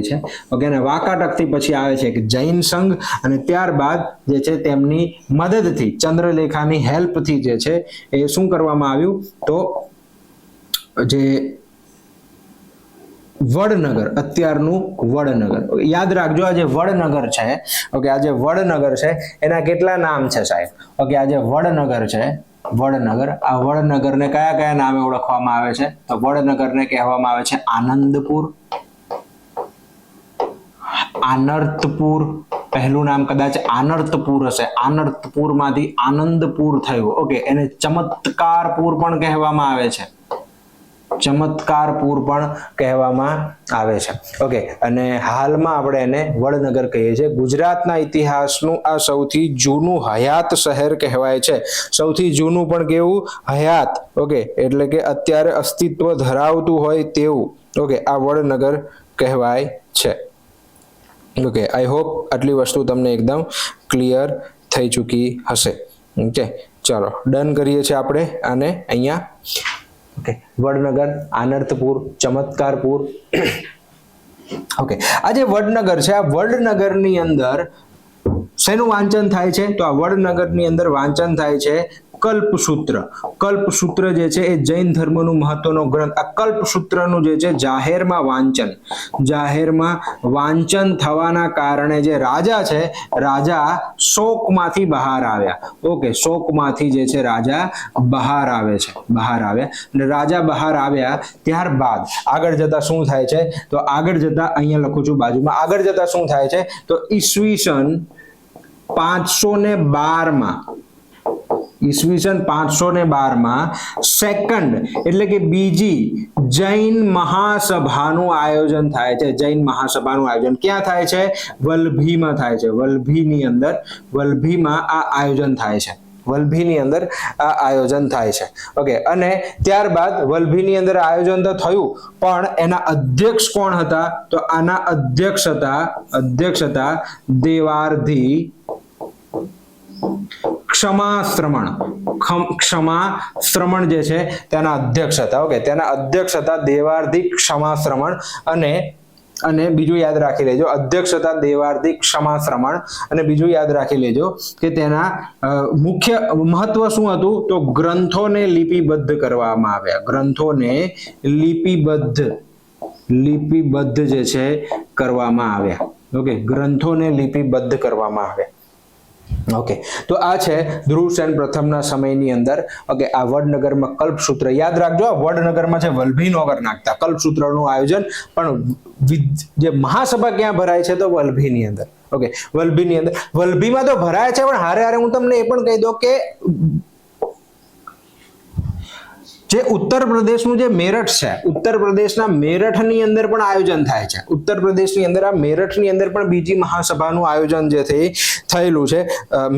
છે. ઓકે, અને વાકાટકથી પછી આવે છે એક જૈન સંઘ, અને ત્યારબાદ જે છે તેમની મદદથી, ચંદ્રલેખાની હેલ્પથી જે છે એ શું કરવામાં આવ્યું? તો જે વડનગર, અત્યારનું વડનગર, યાદ રાખજો આ જે વડનગર છે, ઓકે, આ જે વડનગર છે એના કેટલા નામ છે સાહેબ? ઓકે, આ જે વડનગર છે, વડનગર, આ વડનગરને કયા કયા નામે ઓળખવામાં આવે છે? તો વડનગરને કહેવામાં આવે છે આનંદપુર, આનર્તપુર, પહેલું નામ કદાચ આનર્તપુર હશે, આનર્તપુર માંથી આનંદપુર થયું. ઓકે, એને ચમત્કારપુર પણ કહેવામાં આવે છે, ચમત્કારપુર પણ કહેવામાં આવે છે. ઓકે, અને હાલમાં આપણે એને વડનગર કહીએ છીએ. ગુજરાતના ઇતિહાસનું આ સૌથી જૂનું હયાત શહેર કહેવાય છે. સૌથી જૂનું પણ કેવું? હયાત. ઓકે, એટલે કે અત્યારે અસ્તિત્વ ધરાવતું હોય તેવું, ઓકે, આ વડનગર કહેવાય છે. ઓકે, આઈ હોપ આટલી વસ્તુ તમને એકદમ ક્લિયર થઈ ચૂકી હશે. ઓકે, ચાલો ડન કરીએ છીએ આપણે આને અહીંયા. ઓકે, વડનગર, આનર્તપુર, ચમત્કારપુર. ઓકે, આ જે વડનગર છે, આ વડનગરની અંદર શેનું વાંચન થાય છે? તો આ વડનગરની અંદર વાંચન થાય છે કલ્પસૂત્ર. કલ્પસૂત્ર જે છે એ જૈન ધર્મનું મહત્વનો ગ્રંથ. આ કલ્પસૂત્રનું જે છે જાહેરમાં વાંચન થવાના કારણે જે રાજા છે, રાજા શોકમાંથી બહાર આવ્યા. ઓકે, શોકમાંથી જે છે રાજા બહાર આવ્યા. અને રાજા બહાર આવ્યા ત્યારબાદ આગળ જતા શું થાય છે? તો આગળ જતા અહીંયા લખું છું બાજુમાં, આગળ જતા શું થાય છે? તો ઈસવીસન 512 માં સેકન્ડ એટલે કે બીજી જૈન મહાસભાનું આયોજન થાય છે. જૈન મહાસભાનું આયોજન ક્યાં થાય છે? વલભીમાં થાય છે. વલભીમાં આ આયોજન થાય છે. વલભીની અંદર આ આયોજન થાય છે. ઓકે, અને ત્યારબાદ વલભીની અંદર આયોજન તો થયું, પણ એના અધ્યક્ષ કોણ હતા? તો આના અધ્યક્ષ હતા દેવાર્ધી ક્ષમાશ્રમણ જે છે તેના અધ્યક્ષ હતા. ઓકે, તેના અધ્યક્ષ હતા દેવાર્ધી ક્ષમાશ્રમણ. અને બીજું યાદ રાખી લેજો, અધ્યક્ષ હતા દેવાર્ધી ક્ષમાશ્રમણ. અને બીજું યાદ રાખી લેજો કે તેના મુખ્ય મહત્વ શું હતું? તો ગ્રંથોને લિપિબદ્ધ કરવામાં આવ્યા. ગ્રંથોને લિપિબદ્ધ જે છે કરવામાં આવ્યા. ઓકે, ગ્રંથોને લિપિબદ્ધ કરવામાં આવ્યા. ઓકે, તો આ છે ધ્રુવસેન પ્રથમના સમયની અંદર. ઓકે, આ વડનગરમાં કલ્પસૂત્ર યાદ રાખજો. આ વડનગરમાં છે વલભી નગર નાખતા કલ્પસૂત્રનું આયોજન, પણ જે મહાસભા ક્યાં ભરાય છે? તો વલભીની અંદર. ઓકે, વલભીની અંદર, વલભીમાં તો ભરાય છે, પણ હારે હું તમને એ પણ કહી દઉં કે જે ઉત્તર પ્રદેશનું જે મેરઠ છે, ઉત્તર પ્રદેશના મેરઠની અંદર પણ આયોજન થાય છે. ઉત્તર પ્રદેશની અંદર આ મેરઠની અંદર પણ બીજી મહાસભાનું આયોજન જે થયેલું છે.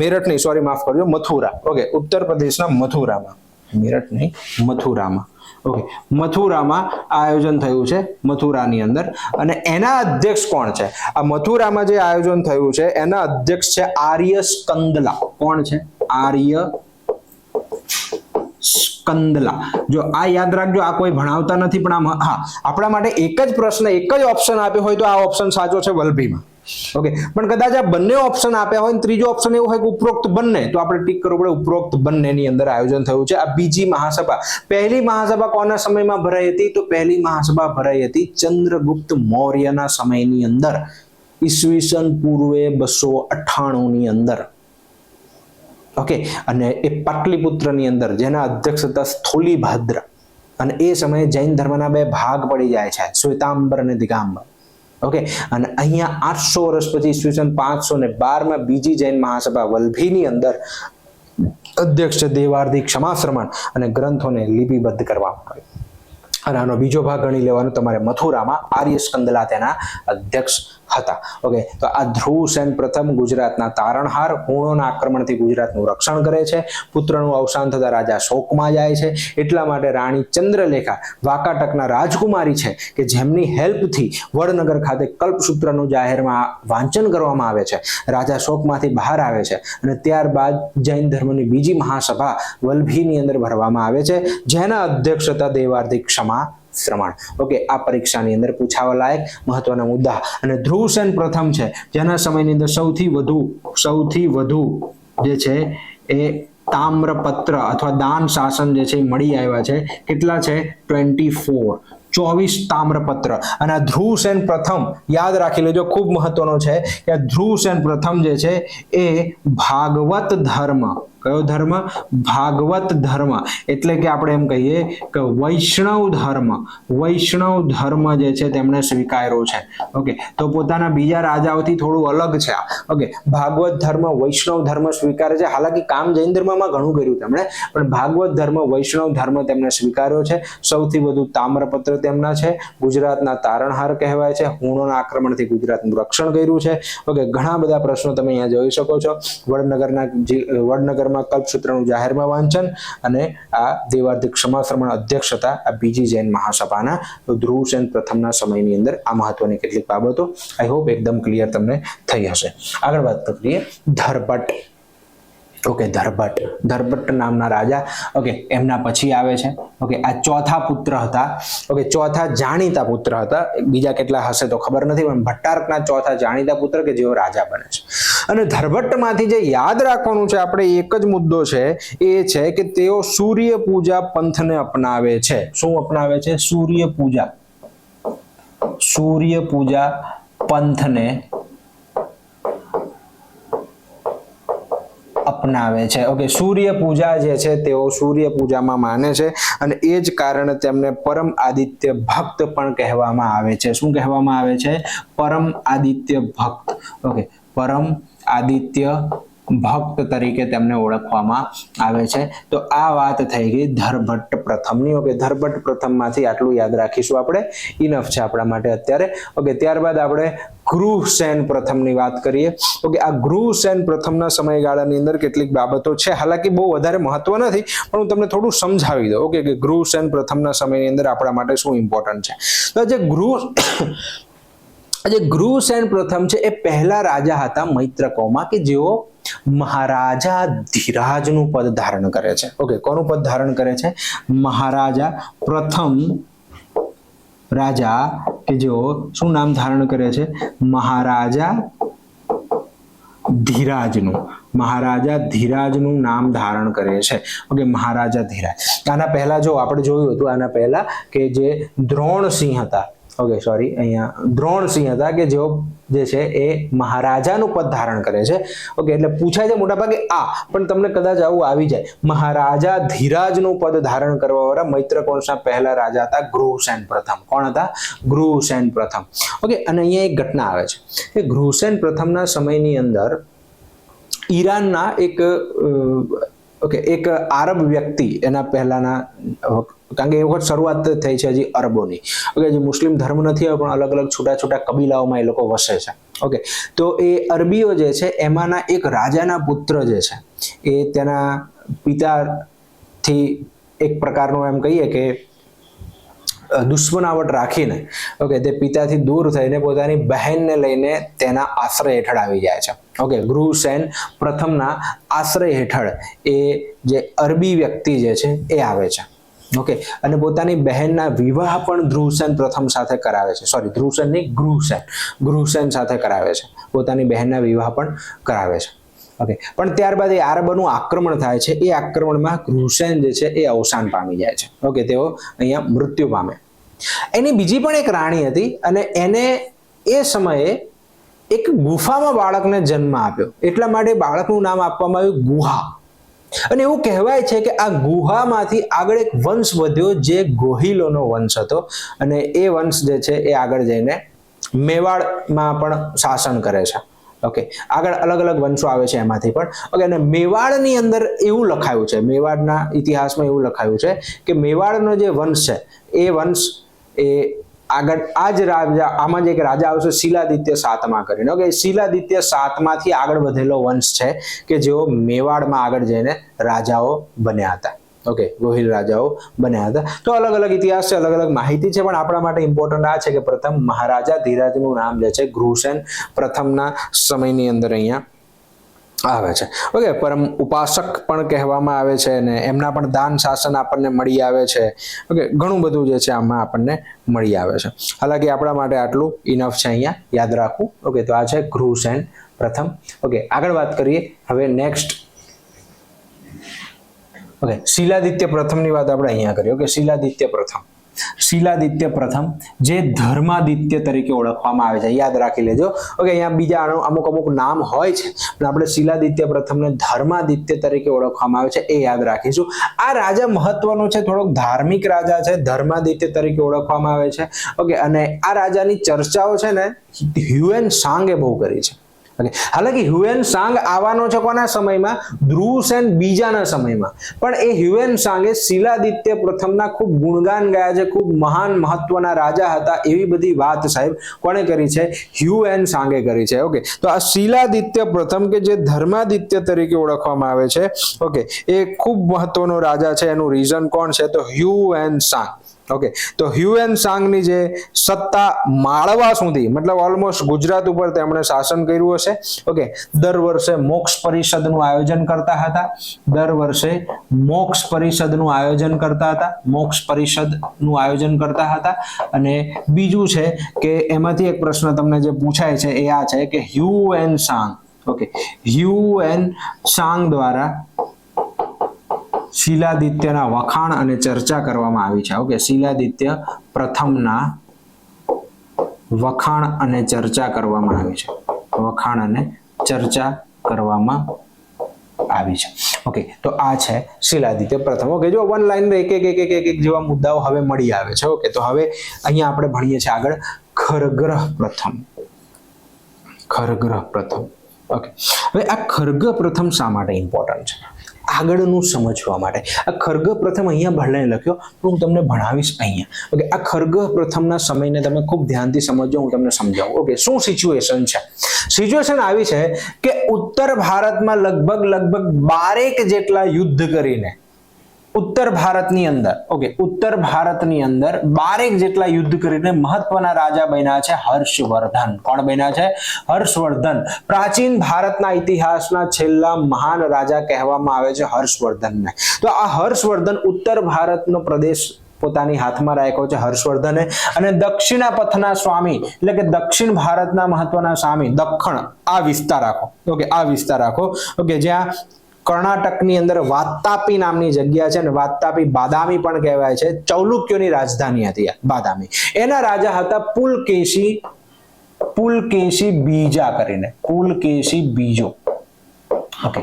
મેરઠની, સોરી, માફ કરજો, મથુરા. ઓકે, ઉત્તર પ્રદેશના મથુરામાં, મેરઠ નહીં, મથુરામાં. ઓકે, મથુરામાં આયોજન થયું છે, મથુરાની અંદર. અને એના અધ્યક્ષ કોણ છે? આ મથુરામાં જે આયોજન થયું છે એના અધ્યક્ષ છે આર્ય સ્કંદલા. કોણ છે? આર્ય સ્કંદલા. જો આ યાદ રાખજો, આ કોઈ ભણાવતા નથી, પણ હા, આપણા માટે એક જ પ્રશ્ન, એક જ ઓપ્શન આપ્યો હોય તો આ ઓપ્શન સાચો છે વલભીમાં. ઓકે, પણ કદાચ આ બંને ઓપ્શન આપ્યા હોય ને ત્રીજો ઓપ્શન એવું હોય કે ઉપરોક્ત બંને, તો આપણે ટીક કરવું પડે ઉપરોક્ત બંનેની અંદર આયોજન થયું છે. આ બીજી મહાસભા. પહેલી મહાસભા કોના સમયમાં ભરાઈ હતી? તો પહેલી મહાસભા ભરાઈ હતી ચંદ્રગુપ્ત મૌર્યના સમયની અંદર, ઈસવીસન પૂર્વે 298 ની અંદર. ઓકે, અને એ પાટલીપુત્રની અંદર જેના અધ્યક્ષ હતા સ્થૂલીભાદ્ર. અને એ સમયે જૈન ધર્મના બે ભાગ પડી જાય છે, શ્વેતાંબર અને દિગંબર. ઓકે, અને અહીંયા 800 વર્ષ પછી ઈસવીસન 512 માં બીજી જૈન મહાસભા વલભીની અંદર અધ્યક્ષ દેવાર્ધી ક્ષમાશ્રમણ, અને ગ્રંથોને લિપિબદ્ધ કરવામાં આવ્યું. અને આનો બીજો ભાગ ગણી લેવાનો તમારે મથુરામાં આર્ય સ્કંદલા તેના અધ્યક્ષ હતા. ઓકે, તો આ ધ્રુવસેન પ્રથમ ગુજરાતના તારણહાર, હુણોના આક્રમણથી ગુજરાતનું રક્ષણ કરે છે. પુત્રનું અવસાન થતા રાજા શોકમાં જાય છે. એટલા માટે રાણી ચંદ્રલેખા વાકાટકના રાજકુમારી છે કે જેમની હેલ્પથી વડનગર ખાતે કલ્પસૂત્રનું જાહેરમાં વાંચન કરવામાં આવે છે. રાજા શોકમાંથી બહાર આવે છે અને ત્યારબાદ જૈન ધર્મની બીજી મહાસભા વલ્લભીની અંદર ભરવામાં આવે છે, જેના અધ્યક્ષ હતા દેવાર્ધિક ક્ષમા શ્રમણ. ઓકે, આ પરીક્ષાની અંદર પૂછાવા લાયક મહત્વના મુદ્દા. અને ધ્રુવસેન પ્રથમ છે જેના સમયની અંદર સૌથી વધુ જે છે એ તામ્રપત્ર અથવા દાન શાસન જે છે એ મળી આવ્યા છે. કેટલા છે? 24 તામ્રપત્ર. અને આ ધ્રુવસેન પ્રથમ યાદ રાખી લેજો, ખૂબ મહત્વનો છે કે આ ધ્રુવસેન પ્રથમ જે છે એ ભાગવત ધર્મ, કયો ધર્મ? ભાગવત ધર્મ, એટલે કે આપણે એમ કહીએ કે વૈષ્ણવ ધર્મ જે છે તેમણે સ્વીકાર્યો છે. ઓકે, તો પોતાના બીજા રાજાઓથી થોડું અલગ છે. ઓકે, ભાગવત ધર્મ, વૈષ્ણવ ધર્મ સ્વીકારે છે. હાલાકી કામ જૈન ધર્મમાં ઘણું કર્યું તેમણે, પણ ભાગવત ધર્મ, વૈષ્ણવ ધર્મ તેમણે સ્વીકાર્યો છે. સૌથી વધુ તામ્રપત્ર તેમના છે. ગુજરાતના તારણહાર કહેવાય છે. હુણોના આક્રમણથી ગુજરાતનું રક્ષણ કર્યું છે. ઓકે, ઘણા બધા પ્રશ્નો તમે અહીંયા જોઈ શકો છો. વડનગરમાં કલ્પસૂત્રનું જાહેરમાં વાંચન અને આ દેવાર્ધિક ક્ષમા શ્રમણ અધ્યક્ષ હતા આ બીજી જૈન મહાસભાના. ધ્રુવસેન પ્રથમના સમયની અંદર આ મહત્વની કેટલીક બાબતો આઈ હોપ એકદમ ક્લિયર તમને થઈ હશે. આગળ વાત કરીએ ધરભટ્ટ. ઓકે, ધરભટ્ટ નામના રાજા. ઓકે, એમના પછી આવે છે. ઓકે, આ ચોથા પુત્ર હતા. ઓકે, ચોથા જાણીતા પુત્ર હતા. બીજા કેટલા હશે તો ખબર નથી, પણ ભટ્ટારકના ચોથા જાણીતા પુત્ર કે જેઓ રાજા બને છે. અને ધરભટ્ટમાંથી જે યાદ રાખવાનું છે આપણે એક જ મુદ્દો છે, એ છે કે તેઓ સૂર્ય પૂજા પંથને અપનાવે છે. શું અપનાવે છે? સૂર્ય પૂજા પંથને અપનાવે છે. ઓકે, સૂર્ય પૂજા જે છે તેઓ સૂર્ય પૂજામાં માને છે અને એ જ કારણે તેમને પરમ આદિત્ય ભક્ત પણ કહેવામાં આવે છે. શું કહેવામાં આવે છે? પરમ આદિત્ય ભક્ત. ઓકે, પરમ આદિત્ય ભક્ત તરીકે તેમને ઓળખવામાં આવે છે. તો આ વાત થઈ ગઈ ધરભટ્ટ પ્રથમની. ઓકે, ધરભટ્ટ પ્રથમમાંથી આટલું યાદ રાખીશું આપણે, ઇનફ છે આપણા માટે અત્યારે. ઓકે, ત્યારબાદ આપણે ગૃહસેન પ્રથમની વાત કરીએ. ઓકે, આ ગૃહસેન પ્રથમના સમયગાળાની અંદર કેટલીક બાબતો છે, હાલાકી બહુ વધારે મહત્વ નથી, પણ હું તમને થોડું સમજાવી દઉં. ઓકે, કે ગૃહસેન પ્રથમના સમયની અંદર આપણા માટે શું ઇમ્પોર્ટન્ટ છે. તો જે ગૃહસેન પ્રથમ છે એ પહેલા રાજા હતા મૈત્રકોમાં કે જેઓ મહારાજા ધીરાજનું પદ ધારણ કરે છે. ઓકે, કોનું પદ ધારણ કરે છે? મહારાજા પ્રથમ રાજા કે જેઓ શું નામ ધારણ કરે છે? મહારાજા ધીરાજનું નામ ધારણ કરે છે. ઓકે, મહારાજા ધીરાજ. આના પહેલા જો આપણે જોયું હતું, આના પહેલા કે જે દ્રોણસિંહ હતા, ઓકે સોરી, અહીંયા દ્રોણસિંહ હતા કે જેઓ જે છે એ મહારાજાનું પદ ધારણ કરે છે. ઓકે, એટલે પૂછાય છે મોટાભાગે આ, પણ તમને કદાચ આવું આવી જાય. મહારાજા ધીરાજનું પદ ધારણ કરવા વાળા મૈત્રકોશના પહેલા રાજા હતા ગૃહસેન પ્રથમ. કોણ હતા? ગૃહસેન પ્રથમ. ઓકે, અને અહીંયા એક ઘટના આવે છે કે ગૃહસેન પ્રથમના સમયની અંદર ઈરાનના એક આરબ વ્યક્તિ, એના પહેલાના, કારણ કે એ વખત શરૂઆત થઈ છે હજી અરબોની. ઓકે, જે મુસ્લિમ ધર્મ નથી આવ્યો પણ અલગ અલગ છૂટા છૂટા કબીલાઓમાં એ લોકો વસે છે. ઓકે, તો એ અરબીઓ જે છે એમાંના એક રાજાના પુત્ર જે છે એ તેના પિતાથી એક પ્રકારનો એમ કહીએ કે દુશ્મનાવટ રાખીને, ઓકે, તે પિતાથી દૂર થઈને પોતાની બહેનને લઈને તેના આશ્રય હેઠળ આવી જાય છે. ઓકે, ગૃહસેન પ્રથમના આશ્રય હેઠળ એ જે અરબી વ્યક્તિ જે છે એ આવે છે. ઓકે, અને પોતાની બહેનના વિવાહ પણ ધ્રુવસેન પ્રથમ સાથે કરાવે છે. સોરી, ધ્રુવસેન નહીં, ગૃહસેન સાથે કરાવે છે. પોતાની બહેનના વિવાહ પણ કરાવે છે. ઓકે, પણ ત્યારબાદ એ આરબોનું આક્રમણ થાય છે. એ આક્રમણમાં ગૃહસેન જે છે એ અવસાન પામી જાય છે. ઓકે, તેઓ અહીંયા મૃત્યુ પામે. એની બીજી પણ એક રાણી હતી અને એને એ સમયે એક ગુફામાં બાળકને જન્મ આપ્યો, એટલા માટે બાળકનું નામ આપવામાં આવ્યું ગુહા. અને એવું કહેવાય છે કે આ ગુહામાંથી આગળ એક વંશ વધ્યો જે ગોહિલોનો વંશ હતો, અને એ વંશ જે છે એ આગળ જઈને મેવાડમાં પણ શાસન કરે છે. ઓકે, આગળ અલગ અલગ વંશો આવે છે એમાંથી પણ. ઓકે, અને મેવાડની અંદર એવું લખાયું છે, મેવાડના ઇતિહાસમાં એવું લખાયું છે કે મેવાડનો જે વંશ છે એ વંશ એ આગળ આ જ રાજા, આમાં જે એક રાજા આવશે શિલાદિત્ય સાતમા કરીને. ઓકે, શિલાદિત્ય સાતમાંથી આગળ વધેલો વંશ છે કે જેઓ મેવાડમાં આગળ જઈને રાજાઓ બન્યા હતા. ઓકે, ગોહિલ રાજાઓ બન્યા હતા. તો અલગ અલગ ઇતિહાસ છે, અલગ અલગ માહિતી છે, પણ આપણા માટે ઇમ્પોર્ટન્ટ આ છે કે પ્રથમ મહારાજા ધીરાજનું નામ જે છે ગૃહસેન પ્રથમના સમયની અંદર અહીંયા આવે છે. ઓકે, પરમ ઉપાસક પણ કહેવામાં આવે છે અને એમના પણ દાન શાસન આપણને મળી આવે છે. ઓકે, ઘણું બધું જે છે આમાં આપણને મળી આવે છે. હાલાકી આપણા માટે આટલું ઇનફ છે અહીંયા યાદ રાખવું. ઓકે, તો આ છે ગૃહસેન પ્રથમ. ઓકે, આગળ વાત કરીએ હવે નેક્સ્ટ. ઓકે, શિલાદિત્ય પ્રથમની વાત આપણે અહીંયા કરીએ. ઓકે, શિલાદિત્ય પ્રથમ જે ધર્માદિત્ય તરીકે ઓળખવામાં આવે છે, યાદ રાખી લેજો. ઓકે, અહીંયા બીજા અમુક નામ હોય છે પણ આપણે શિલાદિત્ય પ્રથમને ધર્માદિત્ય તરીકે ઓળખવામાં આવે છે એ યાદ રાખીશું. આ રાજા મહત્વનો છે, થોડોક ધાર્મિક રાજા છે, ધર્માદિત્ય તરીકે ઓળખવામાં આવે છે. ઓકે, અને આ રાજાની ચર્ચાઓ છે ને હ્યુએન સાંગે બહુ કરી છે. હાલાકી હ્યુએન સાંગ આવવાનો છે કોના સમયમાં? ધ્રુવસેન બીજાના સમયમાં. પણ એ હ્યુએન સાંગે શિલાદિત્ય પ્રથમના ખૂબ ગુણગાન ગાયા છે, ખૂબ મહાન મહત્વના રાજા હતા એવી બધી વાત સાહેબ કોણે કરી છે? હ્યુએન સાંગે કરી છે. ઓકે, તો આ શિલાદિત્ય પ્રથમ કે જે ધર્માદિત્ય તરીકે ઓળખવામાં આવે છે, ઓકે, એ ખૂબ મહત્વનો રાજા છે. એનું રીઝન કોણ છે? તો હ્યુએન સાંગ. ઓકે, તો હ્યુએન સાંગની જે સત્તા માળવા સુધી, મતલબ ઓલમોસ્ટ ગુજરાત ઉપર તેમણે શાસન કર્યું હશે. ઓકે, દર વર્ષે મોક્ષ પરિષદનું આયોજન કરતા હતા. દર વર્ષે મોક્ષ પરિષદનું આયોજન કરતા હતા. મોક્ષ પરિષદનું આયોજન કરતા હતા. અને બીજું છે કે એમાંથી એક પ્રશ્ન તમને જે પૂછાય છે એ આ છે કે હ્યુએન સાંગ, ઓકે, હ્યુએન સાંગ દ્વારા શિલાદિત્યના વખાણ અને ચર્ચા કરવામાં આવી છે. ઓકે, શિલાદિત્ય પ્રથમના વખાણ અને ચર્ચા કરવામાં આવી છે. વખાણ અને ચર્ચા કરવામાં આવી છે. ઓકે, તો આ છે શિલાદિત્ય પ્રથમ. ઓકે, જો વન લાઈન એક જેવા મુદ્દાઓ હવે મળી આવે છે. ઓકે, તો હવે અહીંયા આપણે ભણીએ છીએ આગળ ખરગ્રહ પ્રથમ. ખરગ્રહ પ્રથમ. ઓકે, હવે આ ખરગ્રહ પ્રથમ શા માટે ઇમ્પોર્ટન્ટ છે? આગળનું સમજવા માટે. આ ખરગ્રહ પ્રથમ અહીંયા ભલે લખ્યો પણ હું તમને ભણાવીશ અહીંયા. ઓકે, આ ખરગ્રહ પ્રથમના સમયને તમે ખૂબ ધ્યાનથી સમજો, હું તમને સમજાવું. ઓકે, શું સિચ્યુએશન છે? સિચ્યુએશન આવી છે કે ઉત્તર ભારતમાં લગભગ 12 જેટલા યુદ્ધ કરીને ઉત્તર ભારતની અંદર, ઓકે, ઉત્તર ભારતની અંદર 12 જેટલા યુદ્ધ કરીને મહત્વના રાજા બન્યા છે હર્ષવર્ધન. કોણ બન્યા છે? હર્ષવર્ધન. પ્રાચીન ભારતના ઇતિહાસના છેલ્લા મહાન રાજા કહેવામાં આવે છે હર્ષવર્ધનને. તો આ હર્ષવર્ધન ઉત્તર ભારતનો પ્રદેશ પોતાની હાથમાં રાખ્યો છે હર્ષવર્ધને. અને દક્ષિણા પથના સ્વામી એટલે કે દક્ષિણ ભારતના મહત્વના સ્વામી, દખ્ખણ, આ વિસ્તાર રાખો. ઓકે, આ વિસ્તાર રાખો. ઓકે, જ્યાં કર્ણાટકની અંદર વાતાપી નામની જગ્યા છે, અને વાતાપી બાદામી પણ કહેવાય છે. ચૌલુક્યોની રાજધાની હતી બાદામી. એના રાજા હતા પુલકેશી બીજા કરીને. પુલકેશી બીજો. ઓકે,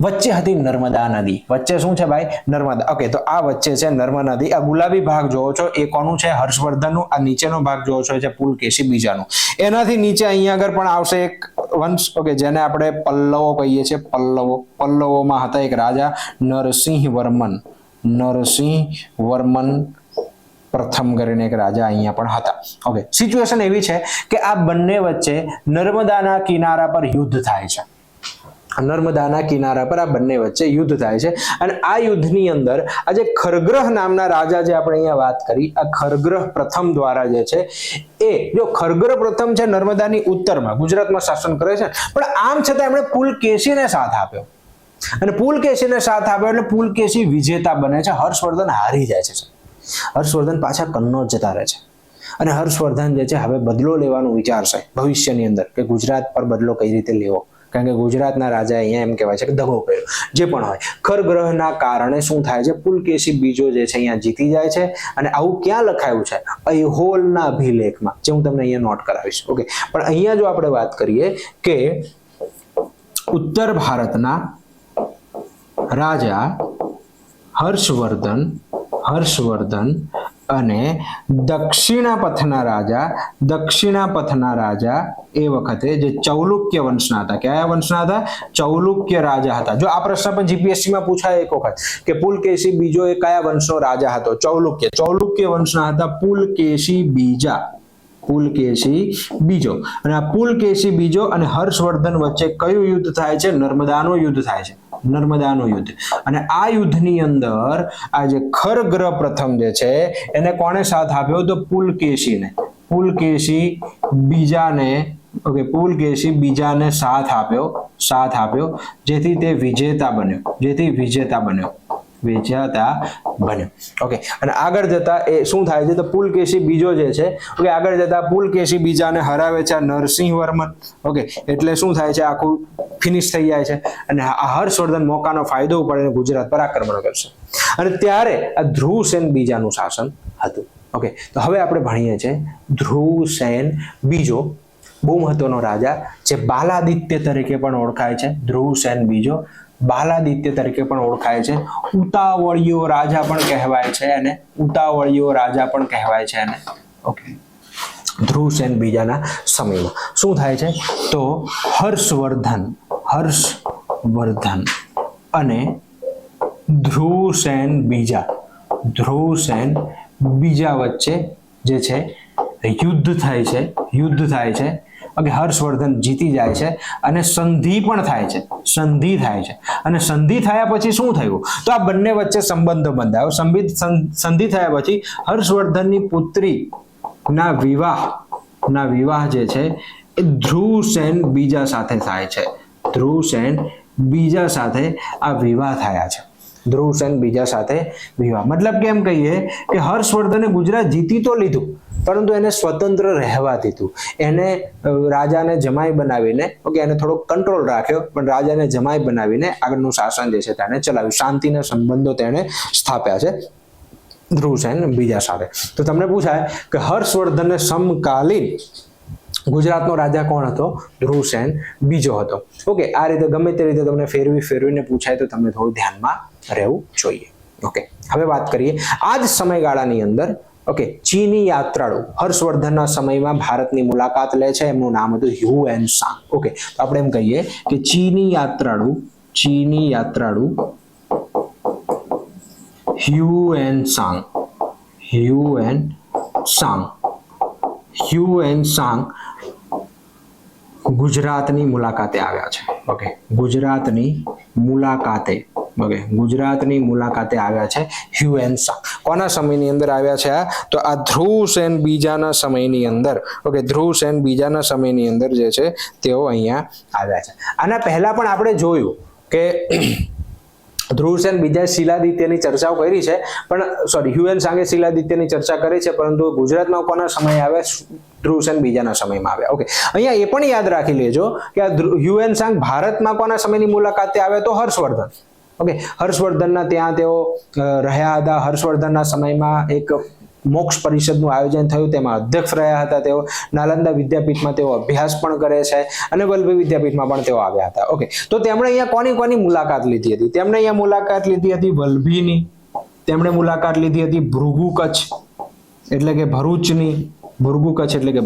વચ્ચે હતી નર્મદા નદી. વચ્ચે શું છે ભાઈ? નર્મદા. ઓકે, તો આ વચ્ચે છે નર્મદા નદી. આ ગુલાબી ભાગ જોવો છો એ કોનું છે? હર્ષવર્ધનનું. આ નીચેનો ભાગ જોવો છો એ છે પુલકેશી બીજાનું. એનાથી નીચે અહીંયા આગળ પણ આવશે એક વંશ, ઓકે, જેને આપણે પલ્લવો કહીએ છીએ. પલ્લવોમાં હતા એક રાજા નરસિંહ વર્મન પ્રથમ કરીને એક રાજા અહીંયા પણ હતા. ઓકે, સિચ્યુએશન એવી છે કે આ બંને વચ્ચે નર્મદાના કિનારા પર યુદ્ધ થાય છે. નર્મદાના કિનારા પર આ બંને વચ્ચે યુદ્ધ થાય છે. અને આ યુદ્ધની અંદર આજે ખરગ્રહ નામના રાજા જે આપણે અહીંયા વાત કરી, આ ખરગ્રહ પ્રથમ દ્વારા જે છે એ, જો ખરગ્રહ પ્રથમ છે નર્મદાની ઉત્તરમાં ગુજરાતમાં શાસન કરે છે, પણ આમ છતાં એમણે પુલકેશીને સાથ આપ્યો. અને પુલકેશીને સાથ આપ્યો એટલે પુલકેશી વિજેતા બને છે. હર્ષવર્ધન હારી જાય છે. હર્ષવર્ધન પાછા કન્નૌજ જતા રહે છે. અને હર્ષવર્ધન જે છે હવે બદલો લેવાનું વિચારશે ભવિષ્યની અંદર કે ગુજરાત પર બદલો કઈ રીતે લેવો. કારણ કે ગુજરાતના રાજા અહીંયા એમ કહેવાય છે કે દગો કર્યો. જે પણ હોય, ખરગ્રહના કારણે શું થાય છે? પુલકેશી બીજો જે છે અહીંયા જીતી જાય છે. અને આવું ક્યાં લખાયું છે? અયહોલના અભિલેખમાં, જે હું તમને અહીંયા નોટ કરાવીશ. ઓકે, પણ અહીંયા જો આપણે વાત કરીએ કે ઉત્તર ભારતના રાજા હર્ષવર્ધન અને દક્ષિણા પથના રાજા એ વખતે જે ચૌલુક્ય વંશના હતા, કયા વંશના હતા? ચૌલુક્ય રાજા હતા. જો આ પ્રશ્ન પણ જીપીએસસી માં પૂછાય એક વખત કે પુલકેશી બીજો એ કયા વંશનો રાજા હતો? ચૌલુક્ય વંશના હતા પુલકેશી બીજો. અને આ પુલકેશી બીજો અને હર્ષવર્ધન વચ્ચે કયું યુદ્ધ થાય છે? નર્મદાનું યુદ્ધ થાય છે. અને આ યુદ્ધની અંદર આ જે ખરગ્રહ પ્રથમ જે છે એને કોણે સાથ આપ્યો? તો પુલકેશી બીજાને સાથ આપ્યો જેથી તે વિજેતા બન્યો. ઓકે, અને આગળ જતા એ શું થાય છે? તો પુલકેશી બીજો જે છે, ઓકે, આગળ જતા પુલકેશી બીજાને હરાવે છે નરસિંહ વર્મન. ઓકે, એટલે શું થાય છે? આખું ફિનિશ થઈ જાય છે અને આ હર્ષવર્ધન મોકાનો ફાયદો ઉપાડીને ગુજરાત પર આક્રમણ કરશે. અને ત્યારે આ ધ્રુવસેન બીજાનું શાસન હતું. ઓકે, તો હવે આપણે ભણીએ છીએ ધ્રુવસેન બીજો, બહુ મહત્વનો રાજા જે બાલાદિત્ય તરીકે પણ ઓળખાય છે. ધ્રુવસેન બીજો બાલાદિત્ય તરીકે પણ ઓળખાય છે. ઉતાવળિયો રાજા પણ કહેવાય છે એને. ઓકે, ધ્રુવસેન બીજાના સમયમાં શું થાય છે? તો હર્ષવર્ધન અને ધ્રુવસેન બીજા વચ્ચે જે છે યુદ્ધ થાય છે. ઓકે, હર્ષવર્ધન જીતી જાય છે અને સંધિ થાય છે. અને સંધિ થયા પછી શું થયું? તો આ બંને વચ્ચે સંબંધો બંધાયો. સંધિ થયા પછી હર્ષવર્ધનની પુત્રી ના વિવાહ જે છે એ ધ્રુવસેન બીજા સાથે થાય છે. આ વિવાહ થયા છે. મતલબ કેમ કહીએ કે હર્ષવર્ધને ગુજરાત જીતી તો લીધું, પરંતુ એને સ્વતંત્ર રહેવા દીધું. એને રાજાને જમાઈ બનાવીને, ઓકે, એને થોડો કંટ્રોલ રાખ્યો, પણ રાજાને જમાઈ બનાવીને આગળનું શાસન જે છે તેને ચલાવ્યું. શાંતિના સંબંધો તેને સ્થાપ્યા છે ધ્રુવસેન બીજા સાથે. તો તમને પૂછાય કે હર્ષવર્ધનને સમકાલીન ગુજરાતનો રાજા કોણ હતો? ધ્રુવસેન બીજો હતો. ઓકે, આ રીતે ગમે તે રીતે તમને ફેરવીને પૂછાય તો તમને થોડું ધ્યાનમાં રહેવું જોઈએ. ઓકે, હવે વાત કરીએ આ જ સમયગાળાની અંદર. ઓકે, ચીની યાત્રાળુ હર્ષવર્ધનના સમયમાં ભારતની મુલાકાત લે છે. એમનું નામ હતું હ્યુએન સાંગ. ઓકે, તો આપણે એમ કહીએ કે ચીની યાત્રાળુ હ્યુએન સાંગ ગુજરાતની મુલાકાતે આવ્યા છે. ઓકે, ગુજરાતની મુલાકાતે આવ્યા છે હ્યુએન સાંગ. કોના સમયની અંદર આવ્યા છે? તો આ ધ્રુવસેન બીજાના સમયની અંદર. ઓકે, ધ્રુવસેન બીજાના સમયની અંદર જે છે તેઓ અહીંયા આવ્યા છે. આના પહેલા પણ આપણે જોયું કે ધ્રુવસેન બીજા શિલાદિત્યની ચર્ચાઓ કરી છે, પણ હ્યુએન સાંગે શિલાદિત્યની ચર્ચા કરી છે, પરંતુ ગુજરાતમાં કોના સમયે આવે? ધ્રુવસેન બીજાના સમયમાં આવ્યા. ઓકે, અહીંયા એ પણ યાદ રાખી લેજો કે આ હ્યુએન સાંગ ભારતમાં કોના સમયની મુલાકાતે આવે? તો હર્ષવર્ધન. ઓકે, હર્ષવર્ધનના ત્યાં તેઓ રહ્યા હતા. હર્ષવર્ધનના સમયમાં એક મોક્ષ પરિષદનું આયોજન થયું, તેમાં અધ્યક્ષ રહ્યા હતા તેઓ. નાલંદા વિદ્યાપીઠમાં તેઓ અભ્યાસ પણ કરે છે અને વલ્લભી વિદ્યાપીઠમાં પણ તેઓ આવ્યા હતા. ઓકે, તો તેમણે અહીંયા કોની મુલાકાત લીધી હતી? તેમણે અહીંયા મુલાકાત લીધી હતી વલ્લભીની. તેમણે મુલાકાત લીધી હતી ભૃગુ કચ્છ એટલે કે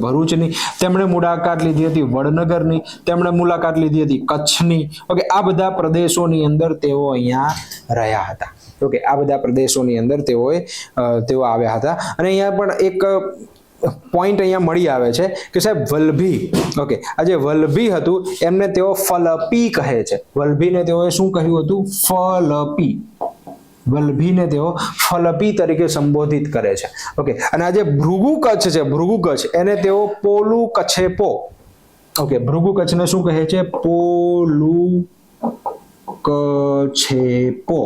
ભરૂચની. તેમણે મુલાકાત લીધી હતી વડનગરની. તેમણે મુલાકાત લીધી હતી કચ્છની. ઓકે, આ બધા પ્રદેશોની અંદર તેઓ અહીંયા રહ્યા હતા. ઓકે, આ બધા પ્રદેશોની અંદર તેઓ આવ્યા હતા. અને અહીંયા પણ એક પોઈન્ટ અહીંયા મળી આવે છે કે સાહેબ વલ્લભી, ઓકે, આ જે વલ્લભી હતું એમને તેઓ ફલપી કહે છે. વલ્લભીને તેઓએ શું કહ્યું હતું? ફલપી. વલ્લભીને તેઓ ફલપી તરીકે સંબોધિત કરે છે. ઓકે, અને આ જે ભૃગુ કચ્છ એને તેઓ પોલુ કચ્છેપો. ઓકે, ભૃગુ કચ્છને શું કહે છે? પોલુ કચ્છેપો.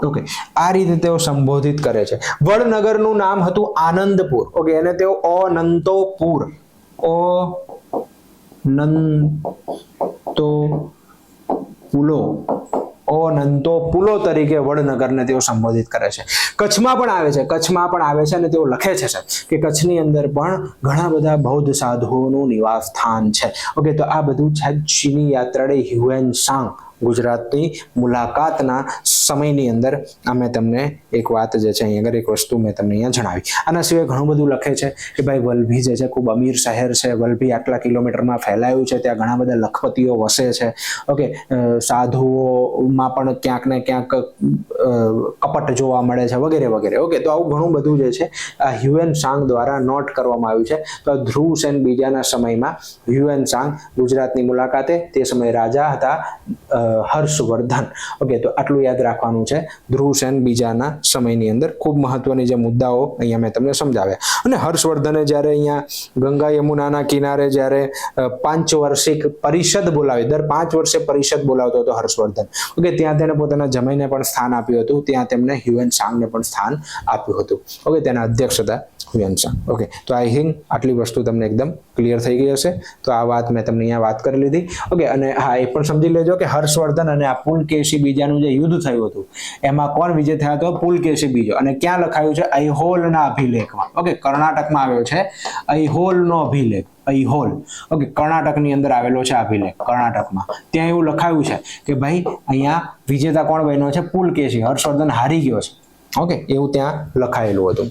ઓકે, આ રીતે તેઓ સંબોધિત કરે છે. વડનગરનું નામ હતું આનંદપુર. ઓકે, એને તેઓ અનંતોપુર પુલો તરીકે વડનગરને તેઓ સંબોધિત કરે છે. કચ્છમાં પણ આવે છે અને તેઓ લખે છે કે કચ્છની અંદર પણ ઘણા બધા બૌદ્ધ સાધુઓનું નિવાસ સ્થાન છે. ઓકે, તો આ બધું છે ચીની યાત્રાળુ હ્યુએન સાંગ ગુજરાતની મુલાકાતના સમયની અંદર અમે તમને એક વાત જે છે અહીં આગળ એક વસ્તુ મેં તમને અહીંયા જણાવી. આના સિવાય ઘણું બધું લખે છે કે ભાઈ વલભી જે છે ખૂબ અમીર શહેર છે, વલભી આટલા કિલોમીટરમાં ફેલાયું છે, ત્યાં ઘણા બધા લખપતિઓ વસે છે. ઓકે, સાધુઓમાં પણ ક્યાંક ને ક્યાંક કપટ જોવા મળે છે વગેરે વગેરે. ઓકે, તો આવું ઘણું બધું જે છે આ હ્યુએન સાંગ દ્વારા નોટ કરવામાં આવ્યું છે. તો ધ્રુવ સેન બીજાના સમયમાં હ્યુએન સાંગ ગુજરાતની મુલાકાતે, તે સમયે રાજા હતા હર્ષવર્ધન. ઓકે, તો આટલું યાદ રાખવાનું છે ધ્રુવસેન બીજાના સમયની અંદર. ખૂબ મહત્વની જે મુદ્દાઓ અહીંયા મેં તમને સમજાવ્યા. અને હર્ષવર્ધને જ્યારે અહીંયા ગંગા યમુનાના કિનારે જ્યારે 5 વાર્ષિક પરિષદ બોલાવી, દર 5 વર્ષે પરિષદ બોલાવતો હતો હર્ષવર્ધન. ઓકે, ત્યાં તેને પોતાના જમાઈને પણ સ્થાન આપ્યું હતું, ત્યાં તેમને હ્યુએન સાંગને પણ સ્થાન આપ્યું હતું. ઓકે, તેના અધ્યક્ષ હતા હ્યુએન સાંગ. ઓકે, તો આઈ થિંક આટલી વસ્તુ તમને એકદમ ક્લિયર થઈ ગઈ હશે. તો આ વાત મેં તમને અહીંયા વાત કરી લીધી. ઓકે, અને હા એ પણ સમજી લેજો કે હર્ષવર્ધન અને આ પુલકેશી બીજાનું જે યુદ્ધ થયું હતું એમાં કોણ વિજય થયા હતો? પુલકેશી બીજો. અને ક્યાં લખાયું છે? ઐહોલના અભિલેખમાં. ઓકે, કર્ણાટકમાં આવ્યો છે ઐહોલનો અભિલેખ. ઐહોલ, ઓકે, કર્ણાટકની અંદર આવેલો છે અભિલેખ, કર્ણાટકમાં. ત્યાં એવું લખાયું છે કે ભાઈ અહીંયા વિજેતા કોણ બન્યો છે? પુલકેશી. હર્ષવર્ધન હારી ગયો છે. ઓકે, એવું ત્યાં લખાયેલું હતું.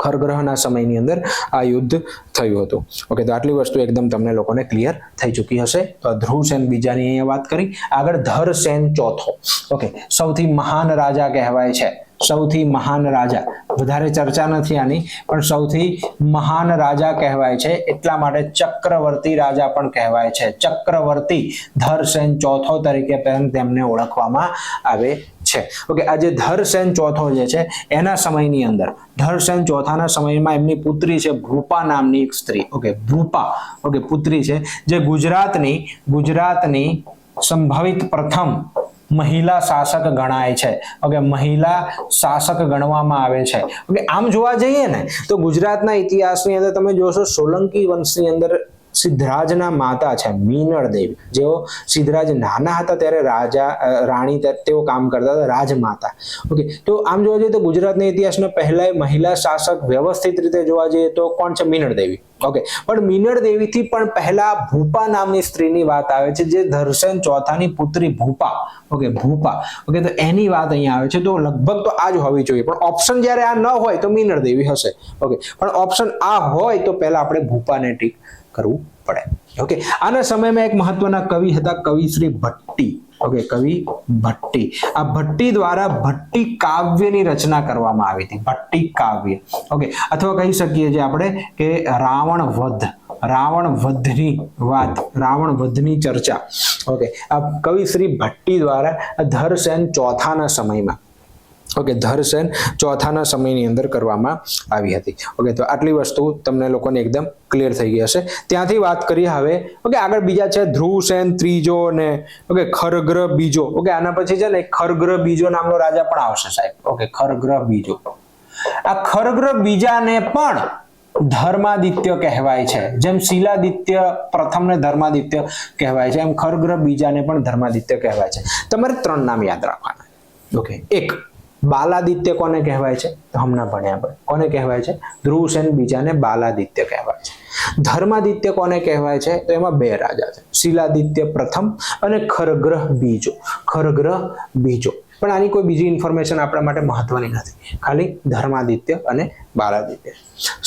ખરગ્રહના સમયની અંદર આ યુદ્ધ થયું હતું. ઓકે, તો આટલી વસ્તુ એકદમ તમને લોકોને ક્લિયર થઈ ચૂકી હશે. તો ધ્રુવસેન બીજાની અહીંયા વાત કરી. આગળ ધરસેન ચોથો. ઓકે, સૌથી મહાન રાજા કહેવાય છે. સૌથી મહાન રાજા, વધારે ચર્ચા નથી આની, પણ સૌથી મહાન રાજા કહેવાય છે એટલા માટે ચક્રવર્તી રાજા પણ કહેવાય છે. ચક્રવર્તી ધરસેન ચોથો તરીકે પણ તેમને ઓળખવામાં આવે છે. ઓકે, આ જે ધરસેન ચોથો જે છે એના સમયની અંદર, ધરસેન ચોથાના સમયમાં એમની પુત્રી છે ભૂપા નામની એક સ્ત્રી. ઓકે, ભૂપા, ઓકે, પુત્રી છે જે ગુજરાતની સંભવિત પ્રથમ મહિલા શાસક ગણાય છે. ઓકે, મહિલા શાસક ગણવામાં આવે છે. ઓકે, આમ જોવા જઈએ ને તો ગુજરાતના ઇતિહાસની અંદર તમે જોશો સોલંકી વંશની અંદર સિદ્ધરાજના માતા છે મીનળ દેવી. જેઓ સિદ્ધરાજ નાના હતા ત્યારે રાણી તેઓ કામ કરતા હતા, રાજમાતા. ઓકે, તો આમ જોવા જઈએ તો ગુજરાતના ઇતિહાસનો પહેલા મહિલા શાસક વ્યવસ્થિત રીતે જોવા જઈએ તો કોણ છે? મીનળ દેવી. ઓકે, પણ મીનળ દેવીથી પણ પહેલા ભૂપા નામની સ્ત્રીની વાત આવે છે જે ધરસેન ચોથાની પુત્રી ભૂપા. ઓકે, ભૂપા. ઓકે, તો એની વાત અહીંયા આવે છે. તો લગભગ તો આ જ હોવી જોઈએ, પણ ઓપ્શન જ્યારે આ ન હોય તો મીનળ દેવી હશે. ઓકે, પણ ઓપ્શન આ હોય તો પહેલા આપણે ભૂપાને ટીક કરવું પડે. ઓકે, આના સમયમાં એક મહત્વના કવિ હતા કવિશ્રી ભટ્ટી. ઓકે, કવિ ભટ્ટી. આ ભટ્ટી દ્વારા ભટ્ટી કાવ્યની રચના કરવામાં આવી હતી. ભટ્ટી કાવ્ય. ઓકે, અથવા કહી શકીએ જે આપણે કે રાવણ વધની વાત, રાવણ વધની ચર્ચા. ઓકે, આ કવિશ્રી ભટ્ટી દ્વારા ધરસેન ચોથાના સમયમાં, ઓકે, ધરસેન ચોથાના સમયની અંદર કરવામાં આવી હતી. ઓકે, તો આટલી વસ્તુ તમને લોકોને એકદમ ક્લિયર થઈ ગઈ હશે. ત્યાંથી વાત કરીએ હવે. ઓકે, આગળ બીજા છે ધ્રુવસેન ત્રીજો ને ઓકે ખરગ્રહ બીજો. ઓકે, આના પછી છે ને ખરગ્રહ બીજો નામનો રાજા પણ આવશે સાહેબ. ઓકે, ખરગ્રહ બીજો. આ ખરગ્રહ બીજાને પણ ધર્માદિત્ય કહેવાય છે. જેમ શિલાદિત્ય પ્રથમને ધર્માદિત્ય કહેવાય છે, એમ ખરગ્રહ બીજાને પણ ધર્માદિત્ય કહેવાય છે. તમારે 3 નામ યાદ રાખવાના. ઓકે, એક બાલાદિત્ય કોને કહેવાય છે? તો હમણાં ભણ્યા આપણે. કોને કહેવાય છે? ધ્રુવસેન બીજાને બાલાદિત્ય કહેવાય છે. ધર્માદિત્ય કોને કહેવાય છે? તો એમાં 2 રાજા છે, શિલાદિત્ય પ્રથમ અને ખરગ્રહ બીજો. ખરગ્રહ બીજો. પણ આની કોઈ બીજી ઇન્ફોર્મેશન આપણા માટે મહત્વની નથી, ખાલી ધર્માદિત્ય અને બાલાદિત્ય.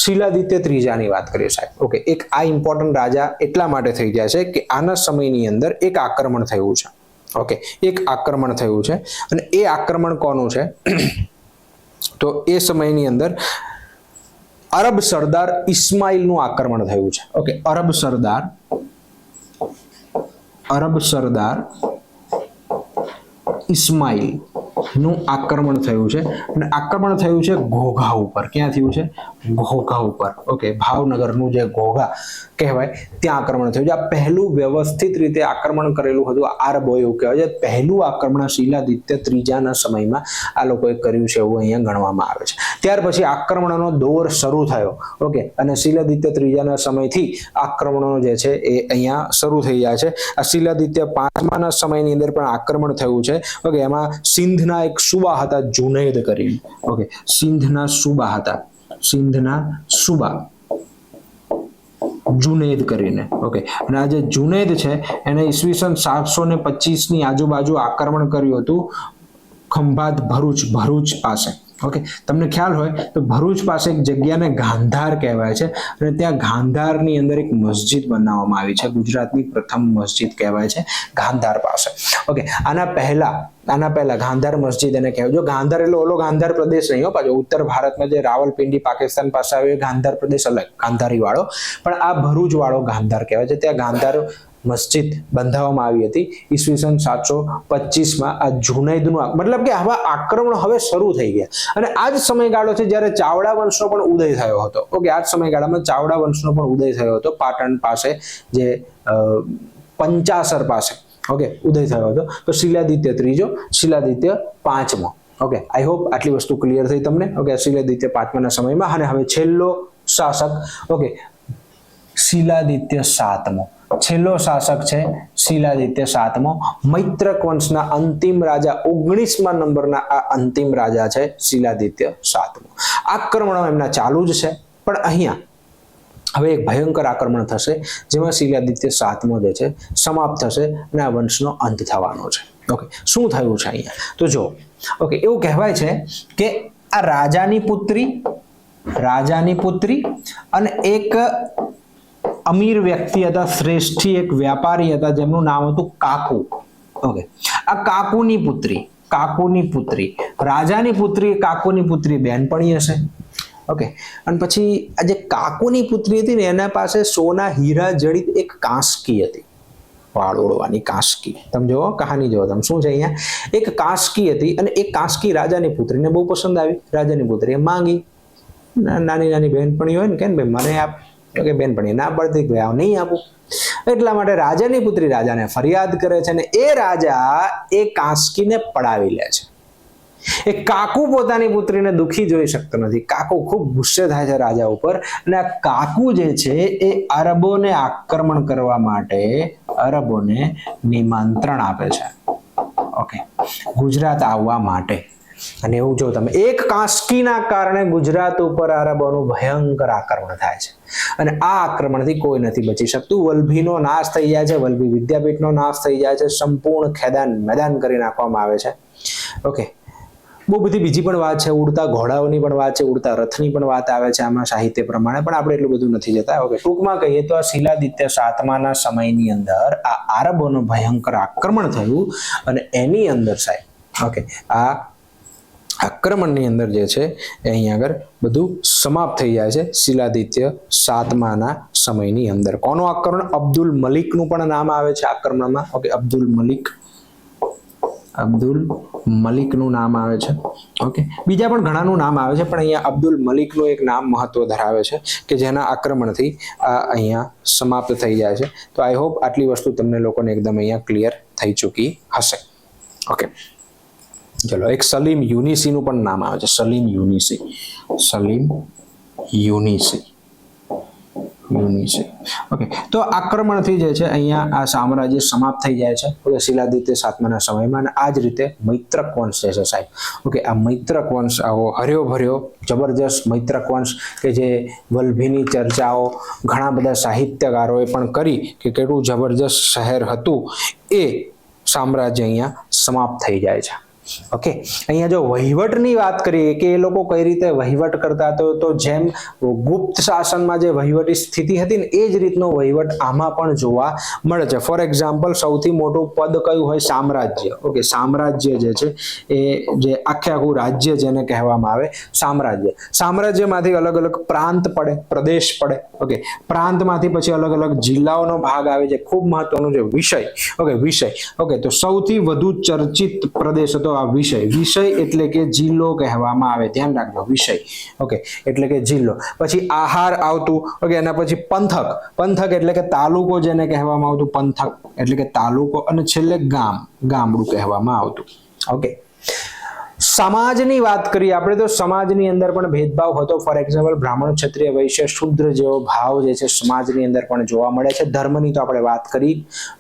શિલાદિત્ય ત્રીજાની વાત કરીએ સાહેબ. ઓકે, એક આ ઇમ્પોર્ટન્ટ રાજા એટલા માટે થઈ ગયા છે કે આના સમયની અંદર એક આક્રમણ થયું છે. ઓકે, એક આક્રમણ થયું છે અને એ આક્રમણ કોનું છે? તો એ સમયની અંદર અરબ સરદાર ઇસ્માઇલનું આક્રમણ થયું છે. ઓકે, અરબ સરદાર ઇસ્માઇલ નું આક્રમણ થયું છે અને આક્રમણ થયું છે ઘોઘા ઉપર. ક્યાં થયું છે? ઘોઘા ઉપર. ઓકે, ભાવનગરનું જે ઘોઘા કહેવાય ત્યાં આક્રમણ થયું છે. આ પહેલું વ્યવસ્થિત રીતે આક્રમણ કરેલું હતું આરબોએ, એવું કહેવાય છે. પહેલું આક્રમણ શિલાદિત્ય ત્રીજાના સમયમાં આ લોકોએ કર્યું છે એવું અહીંયા ગણવામાં આવે છે. ત્યાર પછી આક્રમણનો દોર શરૂ થયો. ઓકે, અને શિલાદિત્ય ત્રીજાના સમયથી આક્રમણો જે છે એ અહીંયા શરૂ થઈ ગયા છે. આ શિલાદિત્ય પાંચમાના સમયની અંદર પણ આક્રમણ થયું છે. ઓકે, એમાં સિંધના એક સુબા હતા જુનૈદ કરીને. ઓકે, સિંધના સુબા હતા. સિંધના સુબા જુનૈદ કરીને. ઓકે, અને આ જે જુનૈદ છે એને ઈસવીસન 725 ની આજુબાજુ આક્રમણ કર્યું હતું ખંભાત ભરૂચ પાસે. ઓકે, તમને ખ્યાલ હોય તો ભરૂચ પાસે એક જગ્યાને ગાંધાર કહેવાય છે અને ત્યાં ગાંધારની અંદર એક મસ્જિદ બનાવવામાં આવી છે. ગુજરાતની પ્રથમ મસ્જિદ કહેવાય છે ગાંધાર પાસે. ઓકે, આના પહેલા ગાંધાર મસ્જિદ એને કહેવાય. જો ગાંધાર એટલે ઓલો ગાંધાર પ્રદેશ નહીં હો, પાછો ઉત્તર ભારતમાં જે રાવલપિંડી પાકિસ્તાન પાસે આવ્યો ગાંધાર પ્રદેશ અલગ, ગાંધારી વાળો, પણ આ ભરૂચ વાળો ગાંધાર કહેવાય છે. ત્યાં ગાંધાર મસ્જિદ બંધાવવામાં આવી હતી ઈસવીસન 725 આ જુનૈદનું, મતલબ કે આવા આક્રમણ હવે શરૂ થઈ ગયા. અને આ જ સમયગાળો છે જ્યારે ચાવડા વંશનો પણ ઉદય થયો હતો. ઓકે, આ જ સમયગાળામાં ચાવડા વંશનો પણ ઉદય થયો હતો પાટણ પાસે, જે પંચાસર પાસે. ઓકે, ઉદય થયો હતો. તો શિલાદિત્ય ત્રીજો, શિલાદિત્ય પાંચમો. ઓકે, આઈ હોપ આટલી વસ્તુ ક્લિયર થઈ તમને. ઓકે, શિલાદિત્ય પાંચમાના સમયમાં. અને હવે છેલ્લો શાસક, ઓકે, શિલાદિત્ય સાતમો. છેલ્લો શાસક છે શિલાદિત્ય સાતમો, મૈત્રક વંશના અંતિમ રાજા, 19મા નંબરના આ અંતિમ રાજા છે શિલાદિત્ય સાતમો. આક્રમણો એમના ચાલુ જ છે, પણ અહીંયા હવે એક ભયંકર આક્રમણ થશે જેમાં શિલાદિત્ય સાતમો જે છે સમાપ્ત થશે અને આ વંશનો અંત થવાનો છે. ઓકે, શું થયું છે અહીંયા તો જો. ઓકે, એવું કહેવાય છે કે આ રાજાની પુત્રી અને એક અમીર વ્યક્તિ હતા, શ્રેષ્ઠી એક વ્યાપારી હતા જેમનું નામ હતું કાકુ. ઓકે, આ કાકુની પુત્રી રાજાની પુત્રી, કાકુની પુત્રી બહેનપણી હશે. ઓકે, અને પછી આ જે કાકુની પુત્રી હતી ને એના પાસે સોના હીરા જડિત એક કાંસકી હતી, વાળ ઓળવાની કાંસકી. તમે જો કહાની જો તમે શું છે અહીંયા, એક કાંસકી હતી અને એક કાંસકી રાજાની પુત્રીને બહુ પસંદ આવી. રાજાની પુત્રીએ માંગી. નાની બહેનપણી હોય ને કે ભાઈ મને આપ, કે બેનપણી ના પડતી, ભાઈ નહીં આપું. એટલા માટે રાજાની પુત્રી રાજાને ફરિયાદ કરે છે અને એ રાજા એ કાંસકીને પડાવી લે છે. એ કાકુ પોતાની પુત્રીને દુખી જોઈ શકતો નથી. કાકુ ખૂબ ગુસ્સે થાય છે રાજા ઉપર અને આ કાકુ જે છે એ અરબોને આક્રમણ કરવા માટે અરબોને નિમંત્રણ આપે છે. ઓકે, ગુજરાત આવવા માટે. અને એવું જો તમે, એક કાંસકીના કારણે ગુજરાત ઉપર અરબોનું ભયંકર આક્રમણ થાય છે અને આ આક્રમણથી કોઈ નથી બચી શકતું. વલ્લભીનો નાશ થઈ જાય છે, વલ્લભી વિદ્યાપીઠનો નાશ થઈ જાય છે, સંપૂર્ણ મેદાન કરી નાખવામાં આવે છે. ઓકે, બહુ બધી બીજી પણ વાત છે, ઉડતા ઘોડાઓની પણ વાત છે, ઉડતા રથની પણ વાત આવે છે આમાં સાહિત્ય પ્રમાણે, પણ આપણે એટલું બધું નથી જતા. ઓકે, ટૂંકમાં કહીએ તો આ શિલાદિત્ય સાતમાના સમયની અંદર આ અરબોનું ભયંકર આક્રમણ થયું અને એની અંદર સાહેબ, ઓકે, આ આક્રમણની અંદર જે છે એ અહીંયા આગળ બધું સમાપ્ત થઈ જાય છે શિલાદિત્ય સાતમાના સમયની અંદર. કોનું આક્રમણ? અબ્દુલ મલિકનું પણ નામ આવે છે આક્રમણમાં. ઓકે, અબ્દુલ મલિકનું નામ આવે છે. ઓકે, બીજા પણ ઘણાનું નામ આવે છે, પણ અહીંયા અબ્દુલ મલિકનું એક નામ મહત્વ ધરાવે છે કે જેના આક્રમણથી આ અહીંયા સમાપ્ત થઈ જાય છે. તો આઈ હોપ આટલી વસ્તુ તમને લોકોને એકદમ અહીંયા ક્લિયર થઈ ચૂકી હશે. ઓકે, ચલો, એક સલીમ યુનિસીનું પણ નામ આવે છે. સલીમ યુનિસી. ઓકે, તો આક્રમણથી જે છે અહીંયા આ સામ્રાજ્ય સમાપ્ત થઈ જાય છે. ઓકે, શિલાદિત્ય સાતમાના સમયમાં. અને આ જ રીતે મૈત્રક વંશ જે છે સાહેબ, ઓકે, આ મૈત્રક વંશ આવો હર્યો ભર્યો જબરજસ્ત મૈત્રક વંશ કે જે વલ્લભીની ચર્ચાઓ ઘણા બધા સાહિત્યકારોએ પણ કરી કે કેટલું જબરજસ્ત શહેર હતું, એ સામ્રાજ્ય અહીંયા સમાપ્ત થઈ જાય છે. ઓકે, અહીંયા જો વહીવટની વાત કરીએ કે એ લોકો કઈ રીતે વહીવટ કરતા હતા, તો જેમ ગુપ્ત શાસનમાં જે વહીવટી સ્થિતિ હતી ને એ જ રીતનો વહીવટ આમાં પણ જોવા મળે છે. ફોર એક્ઝામ્પલ, સૌથી મોટું પદ કયું હોય? સામ્રાજ્ય. ઓકે, સામ્રાજ્ય જે છે એ જે આખું રાજ્ય જેને કહેવામાં આવે સામ્રાજ્યમાંથી અલગ અલગ પ્રાંત પડે, પ્રદેશ પડે. ઓકે, પ્રાંતમાંથી પછી અલગ અલગ જિલ્લાઓનો ભાગ આવે છે. ખૂબ મહત્વનું છે વિષય. ઓકે, તો સૌથી વધુ ચર્ચિત પ્રદેશ હતો આ વિષય. એટલે કે જિલ્લો કહેવામાં આવે, ધ્યાન રાખજો, વિષય. ઓકે, એટલે કે જિલ્લો. પછી આહાર આવતું. ઓકે, એના પછી પંથક એટલે કે તાલુકો જેને કહેવામાં આવતું, પંથક એટલે કે તાલુકો, અને છેલ્લે ગામડું કહેવામાં આવતું. ઓકે, સમાજની વાત કરીએ આપણે તો સમાજની અંદર પણ ભેદભાવ હતો. ફોર એક્ઝામ્પલ, બ્રાહ્મણ, ક્ષત્રિય, વૈશ્ય, શૂદ્ર જેવો ભાવ જે છે સમાજની અંદર પણ જોવા મળે છે. ધર્મની તો આપણે વાત કરી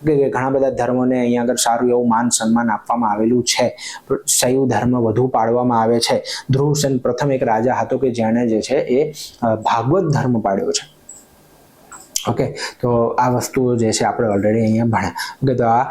કે ઘણા બધા ધર્મોને અહીંયા આગળ સારું એવું માન સન્માન આપવામાં આવેલું છે. શૈવ ધર્મ વધુ પાડવામાં આવે છે. ધ્રુવસેન પ્રથમ એક રાજા હતો કે જેણે જે છે એ ભાગવત ધર્મ પાડ્યો છે. ઓકે, તો આ વસ્તુઓ જે છે આપણે ઓલરેડી અહીંયા ભણ્યા. ઓકે, તો આ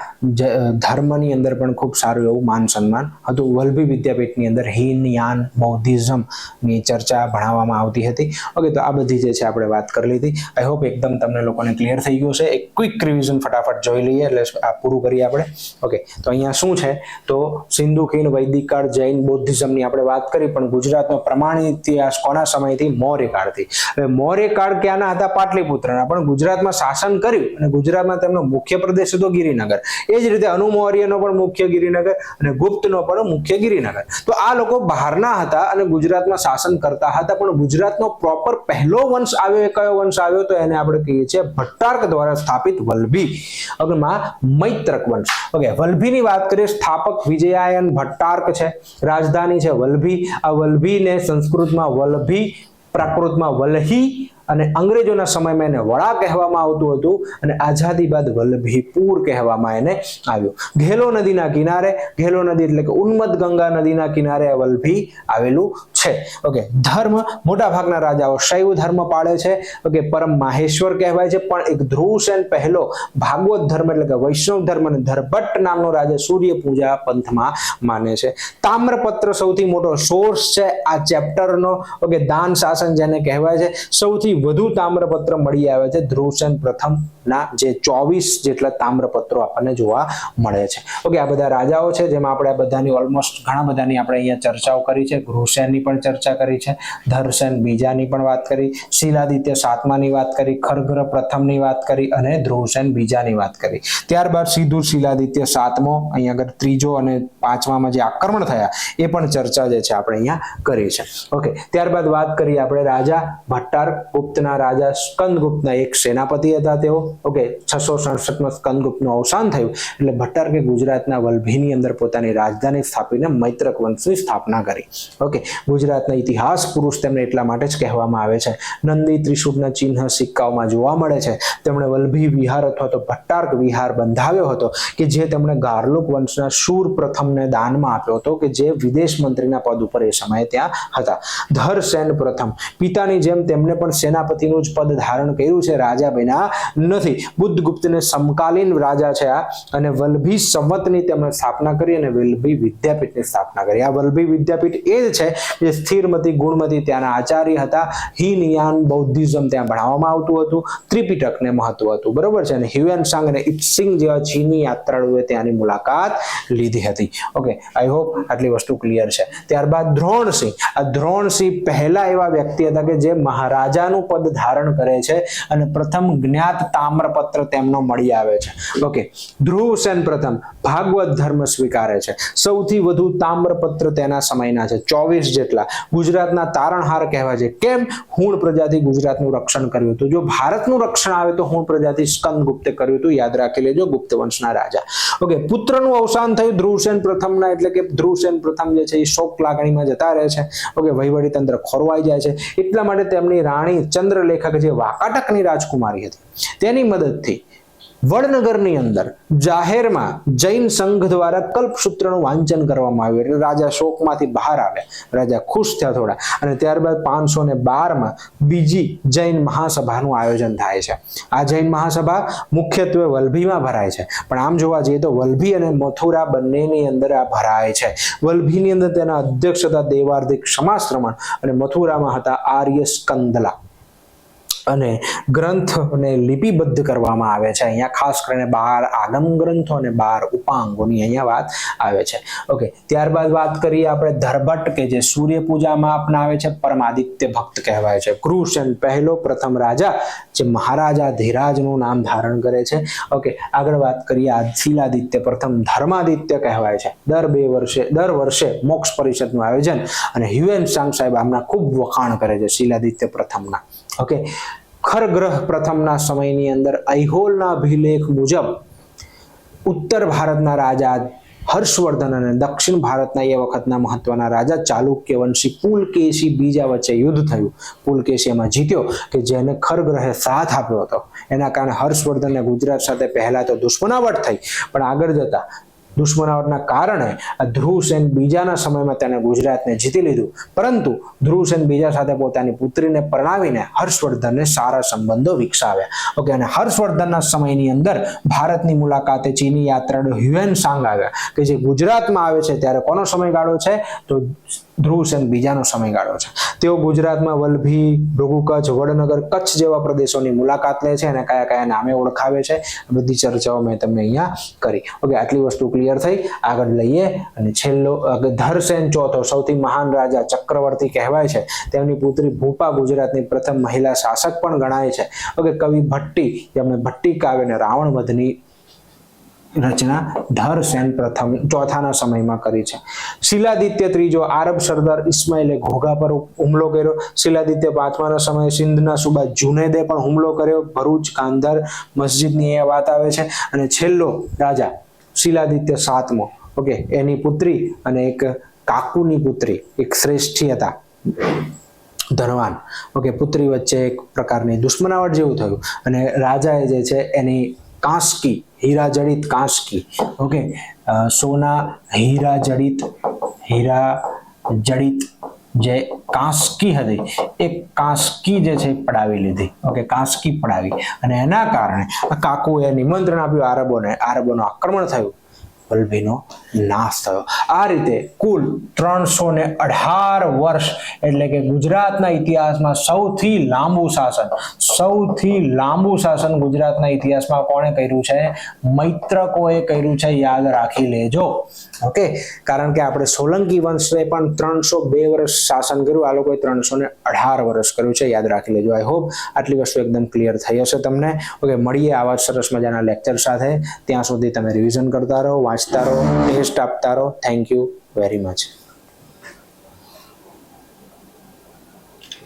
ધર્મની અંદર પણ ખૂબ સારું એવું માન સન્માન હતું. વલ્લભી વિદ્યાપીઠની અંદર હીનયાન બૌદ્ધિઝમની ચર્ચા ભણાવવામાં આવતી હતી. ઓકે, તો આ બધી જે છે આપણે વાત કરી લીધી. આઈ હોપ એકદમ તમને લોકોને ક્લિયર થઈ ગયું છે. એક ક્વિક રિવિઝન ફટાફટ જોઈ લઈએ એટલે આ પૂરું કરીએ આપણે. ઓકે, તો અહીંયા શું છે તો સિંધુ ખીણ, વૈદિક કાળ, જૈન, બૌદ્ધિઝમની આપણે વાત કરી, પણ ગુજરાતનો પ્રમાણિત ઇતિહાસ કોના સમયથી? મૌર્ય કાળથી. હવે મૌર્ય કાળ ક્યાંના હતા? પાટલીપુત્રના. પણ ગુજરાતમાં શાસન કર્યું અને ગુજરાતમાં તેમનો મુખ્ય પ્રદેશ હતો ગિરિનગર. એ જ રીતે અનુમૌર્યનો પણ મુખ્ય ગિરિનગર અને ગુપ્તનો પણ મુખ્ય ગિરિનગર. તો આ લોકો બહારના હતા અને ગુજરાતમાં શાસન કરતા હતા, પણ ગુજરાતનો પ્રોપર પહેલો વંશ આવ્યો એ કયો વંશ આવ્યો? તો એને આપણે કહીએ છીએ ભટ્ટાર્ક દ્વારા સ્થાપિત વલ્લભી માં મૈત્રક વંશ. ઓકે, વલ્લભીની વાત કરીએ, સ્થાપક વિજયાયન ભટ્ટાર્ક છે, રાજધાની છે વલ્લભી. આ વલ્લભીને સંસ્કૃતમાં વલ્લભી, પ્રાકૃતમાં વલ્હી અને અંગ્રેજોના સમયમાં એને વડા કહેવામાં આવતું હતું અને આઝાદી બાદ વલ્લભીપુર કહેવામાં એને આવ્યું. ઘેલો નદીના કિનારે, ઘેલો નદી એટલે કે ઉન્મત્ત ગંગા નદીના કિનારે વલ્લભી આવેલું છે. ઓકે, ધર્મ મોટા ભાગના રાજાઓ શૈવ ધર્મ પાળે છે. ઓકે, પરમ માહેશ્વર કહેવાય છે, પણ એક ધ્રુવસેન પહેલો ભાગવત ધર્મ એટલે કે વૈષ્ણવ ધર્મ અને ધરભટ્ટ નામનો રાજા સૂર્ય પૂજા પંથમાં માને છે. તામ્રપત્ર સૌથી મોટો સોર્સ છે આ ચેપ્ટરનો. ઓકે, દાન શાસન જેને કહેવાય છે, સૌથી વધુ તામ્રપત્ર મળી આવે છે ધ્રુવસેન પ્રથમ ના, જે 24 જેટલા તામ્રપત્રો આપણને જોવા મળે છે. ઓકે, આ બધા રાજાઓ છે જેમાં આપણે બધાની ઓલમોસ્ટ ઘણા બધાની આપણે અહીંયા ચર્ચાઓ કરી છે. ધ્રુવસેનની પણ ચર્ચા કરી છે, ધરસેન બીજાની પણ વાત કરી, શિલાદિત્ય સાતમાની વાત કરી, ખરગ્રહ પ્રથમની વાત કરી અને ધ્રુવસેન બીજાની વાત કરી. ત્યારબાદ સીધું શિલાદિત્ય સાતમો, અહીંયા આગળ ત્રીજો અને પાંચમામાં જે આક્રમણ થયા એ પણ ચર્ચા જે છે આપણે અહીંયા કરી છે. ઓકે, ત્યારબાદ વાત કરીએ આપણે રાજા ભટ્ટાર્ક. ગુપ્તના રાજા સ્કંદગુપ્તના એક સેનાપતિ હતા તેઓ. ઓકે, 667માં સ્કંદગુપ્તનું અવસાન થયું એટલે ભટ્ટાર્કે ગુજરાતના વલ્લભીની અંદર પોતાની રાજધાની સ્થાપીને મૈત્રક વંશની સ્થાપના કરી. ઓકે, ગુજરાતના ઇતિહાસ પુરુષ તેમને એટલા માટે જ કહેવામાં આવે છે. નંદી ત્રિશૂળના ચિહ્ન સિક્કાઓમાં જોવા મળે છે. તેમણે વલ્લભી વિહાર અથવા તો ભટ્ટાર્ક વિહાર બંધાવ્યો હતો કે જે તેમણે ગાર્લુક વંશના શૂર પ્રથમને દાનમાં આપ્યો હતો, કે જે વિદેશ મંત્રીના પદ ઉપર એ સમયે ત્યાં હતા. ધરસેન પ્રથમ પિતાની જેમ તેમને પણ સેનાપતિનું જ પદ ધારણ કર્યું છે, રાજા બન્યા નથી. બુદ્ધગુપ્તને સમકાલીન રાજા છે આ, અને વલ્લભી સંવતની તેમણે સ્થાપના કરી અને વલ્લભી વિદ્યાપીઠની સ્થાપના કરી. આ વલ્લભી વિદ્યાપીઠ એ જ છે જે સ્થિરમતી ગુણમતી ત્યાંના આચાર્ય હતા. હીનયાન બૌદ્ધિઝમ ત્યાં ભણાવવામાં આવતું હતું. ત્રિપિટકને મહત્વ હતું, બરોબર છે. અને હ્યુએનસાંગ અને ઇત્સિંગ જેવા ચીની યાત્રાળુઓએ ત્યાંની મુલાકાત લીધી હતી. ઓકે, આઈ હોપ આટલી વસ્તુ ક્લિયર છે. ત્યારબાદ દ્રોણસિંહ. આ દ્રોણસિંહ પહેલા એવા વ્યક્તિ હતા કે જે મહારાજાનું પદ ધારણ કરે છે અને પ્રથમ જ્ઞાત તામ્રપત્ર તેમનો મળી આવે છે. ઓકે, ધ્રુવસેન પ્રથમ ભાગવત ધર્મ સ્વીકારે છે. સૌથી વધુ તામ્રપત્ર તેના સમયના છે, 24 જેટલા. ગુજરાતના તારણહાર કહેવાય છે. કેમ? હુણ પ્રજાતિ ગુજરાતનું રક્ષણ કર્યું હતું. જો ભારતનું રક્ષણ આવે તો હુણ પ્રજાતિ સ્કંદગુપ્તે કર્યું હતું, યાદ રાખી લેજો, ગુપ્ત વંશના રાજા. ઓકે, પુત્રનું અવસાન થયું ધ્રુવસેન પ્રથમના, એટલે કે ધ્રુવસેન પ્રથમ જે છે એ શોક લાગણીમાં જતા રહે છે. ઓકે, વહીવટી તંત્ર ખોરવાઈ જાય છે. એટલા માટે તેમની રાણી ચંદ્રલેખા, જે વાકાટકની રાજકુમારી હતી, તેની મદદથી વડનગરની અંદર જાહેરમાં જૈન સંઘ દ્વારા કલ્પસૂત્રનું વાંચન કરવામાં આવ્યું. એટલે રાજા શોકમાંથી બહાર આવ્યા, રાજા ખુશ થયા થોડા, અને ત્યારબાદ 512માં બીજી જૈન મહાસભાનું આયોજન થાય છે. આ જૈન મહાસભા મુખ્યત્વે વલ્લભીમાં ભરાય છે, પણ આમ જોવા જઈએ તો વલ્લભી અને મથુરા બંનેની અંદર આ ભરાય છે. વલ્લભીની અંદર તેના અધ્યક્ષ હતા દેવાર્ધિક સમાશ્રમણ અને મથુરામાં હતા આર્ય સ્કંદલા. અને ગ્રંથને લિપિબદ્ધ કરવામાં આવે છે. અહીંયા ખાસ કરીને 12 આગમ ગ્રંથો અને 12 ઉપાંગોની અહીંયા વાત આવે છે. ઓકે, ત્યારબાદ વાત કરીએ આપણે ધરભટ્ટ, કે જે સૂર્ય પૂજામાં અપનાવે છે, પરમાદિત્ય ભક્ત કહેવાય છે. કૃષણ પહેલો પ્રથમ રાજા જે મહારાજા ધીરાજનું નામ ધારણ કરે છે. ઓકે, આગળ વાત કરીએ આ શિલાદિત્ય પ્રથમ ધર્માદિત્ય કહેવાય છે. દર વર્ષે મોક્ષ પરિષદનું આયોજન, અને હ્યુએનસાંગ સાહેબ આમના ખૂબ વખાણ કરે છે શિલાદિત્ય પ્રથમના. ઓકે, ખરગ્રહ પ્રથમના સમયની અંદર અહિહોલના અભિલેખ મુજબ ઉત્તર ભારતના રાજા હર્ષવર્ધન અને દક્ષિણ ભારતના એ વખતના મહત્વના રાજા ચાલુક્ય વંશી પુલકેશી બીજા વચ્ચે યુદ્ધ થયું. પુલકેશી એમાં જીત્યો, કે જેને ખરગ્રહે સાથ આપ્યો હતો. એના કારણે હર્ષવર્ધનને ગુજરાત સાથે પહેલા તો દુશ્મનાવટ થઈ, પણ આગળ જતા દુશ્મનાવટના કારણે ધ્રુવસેન બીજાના સમયમાં તેને ગુજરાતને જીતી લીધું, પરંતુ ધ્રુવસેન બીજા સાથે પોતાની પુત્રીને પરણાવીને હર્ષવર્ધનને સારા સંબંધો વિકસાવ્યા. ઓકે, અને હર્ષવર્ધનના સમયની અંદર ભારતની મુલાકાતે ચીની યાત્રાળુ હ્યુએન સાંગ આવ્યા કે જે ગુજરાતમાં આવે છે ત્યારે કોનો સમયગાળો છે? તો ધ્રુવસેન બીજાનો સમયગાળો છે. તેઓ ગુજરાતમાં વલભી, ભૃગુ કચ્છ, વડનગર, કચ્છ જેવા પ્રદેશોની મુલાકાત લે છે અને કયા કયા નામે ઓળખાવે છે બધી ચર્ચાઓ મેં તમને અહીંયા કરી. ઓકે, આટલી વસ્તુ ક્લિયર થઈ. આગળ લઈએ અને છેલ્લો ધરસેન ચોથો સૌથી મહાન રાજા ચક્રવર્તી કહેવાય છે. તેમની પુત્રી ભૂપા ગુજરાતની પ્રથમ મહિલા શાસક પણ ગણાય છે. ઓકે, કવિ ભટ્ટી જેમણે ભટ્ટી કાવ્ય અને રાવણ વધની રચના ધરસેન ચોથાના સમયમાં કરી છે. શિલાદિત્ય ત્રીજો આરબ સરદાર ઇસ્માઇલે ઘોઘા પર હુમલો કર્યો. શિલાદિત્ય પાંચમાના સમયે સિંધના સુબા જુનેદે પણ હુમલો કર્યો. ભરૂચ, કાંધાર મસ્જિદની એ વાત આવે છે. અને છેલ્લો રાજા શિલાદિત્ય સાતમો, ઓકે, એની પુત્રી અને એક કાકુની પુત્રી, એક શ્રેષ્ઠી હતા ધનવાન. ઓકે, પુત્રી વચ્ચે એક પ્રકારની દુશ્મનાવટ જેવું થયું અને રાજાએ જે છે એની કાંસકી, હીરા જડિત કાંસકી, ઓકે, સોના હીરા જડિત જે કાંસકી હતી એ કાંસકી જે છે પડાવી લીધી. ઓકે, કાંસકી પડાવી અને એના કારણે કાકુએ નિમંત્રણ આપ્યું આરબોનું આક્રમણ થયું, વલ્લભીનો નાશ થયો. આ રીતે કુલ 318 વર્ષ એટલે કે ગુજરાતના ઇતિહાસમાં સૌથી લાંબુ શાસન ગુજરાતના ઇતિહાસમાં કોણે કર્યું છે? મૈત્રકોએ કર્યું છે. યાદ રાખી લેજો. ઓકે, કારણ કે આપણે સોલંકી વંશે પણ 302 વર્ષ શાસન કર્યું, આ લોકોએ 318 વર્ષ કર્યું છે. યાદ રાખી લેજો. આઈ હોપ આટલી વસ્તુ એકદમ ક્લિયર થઈ હશે તમને. ઓકે, મળીએ આવા સરસ મજાના લેક્ચર સાથે. ત્યાં સુધી તમે રિવિઝન કરતા રહો, વાંચતા રહો, ટેસ્ટ આપતા રહો. Thank you very much.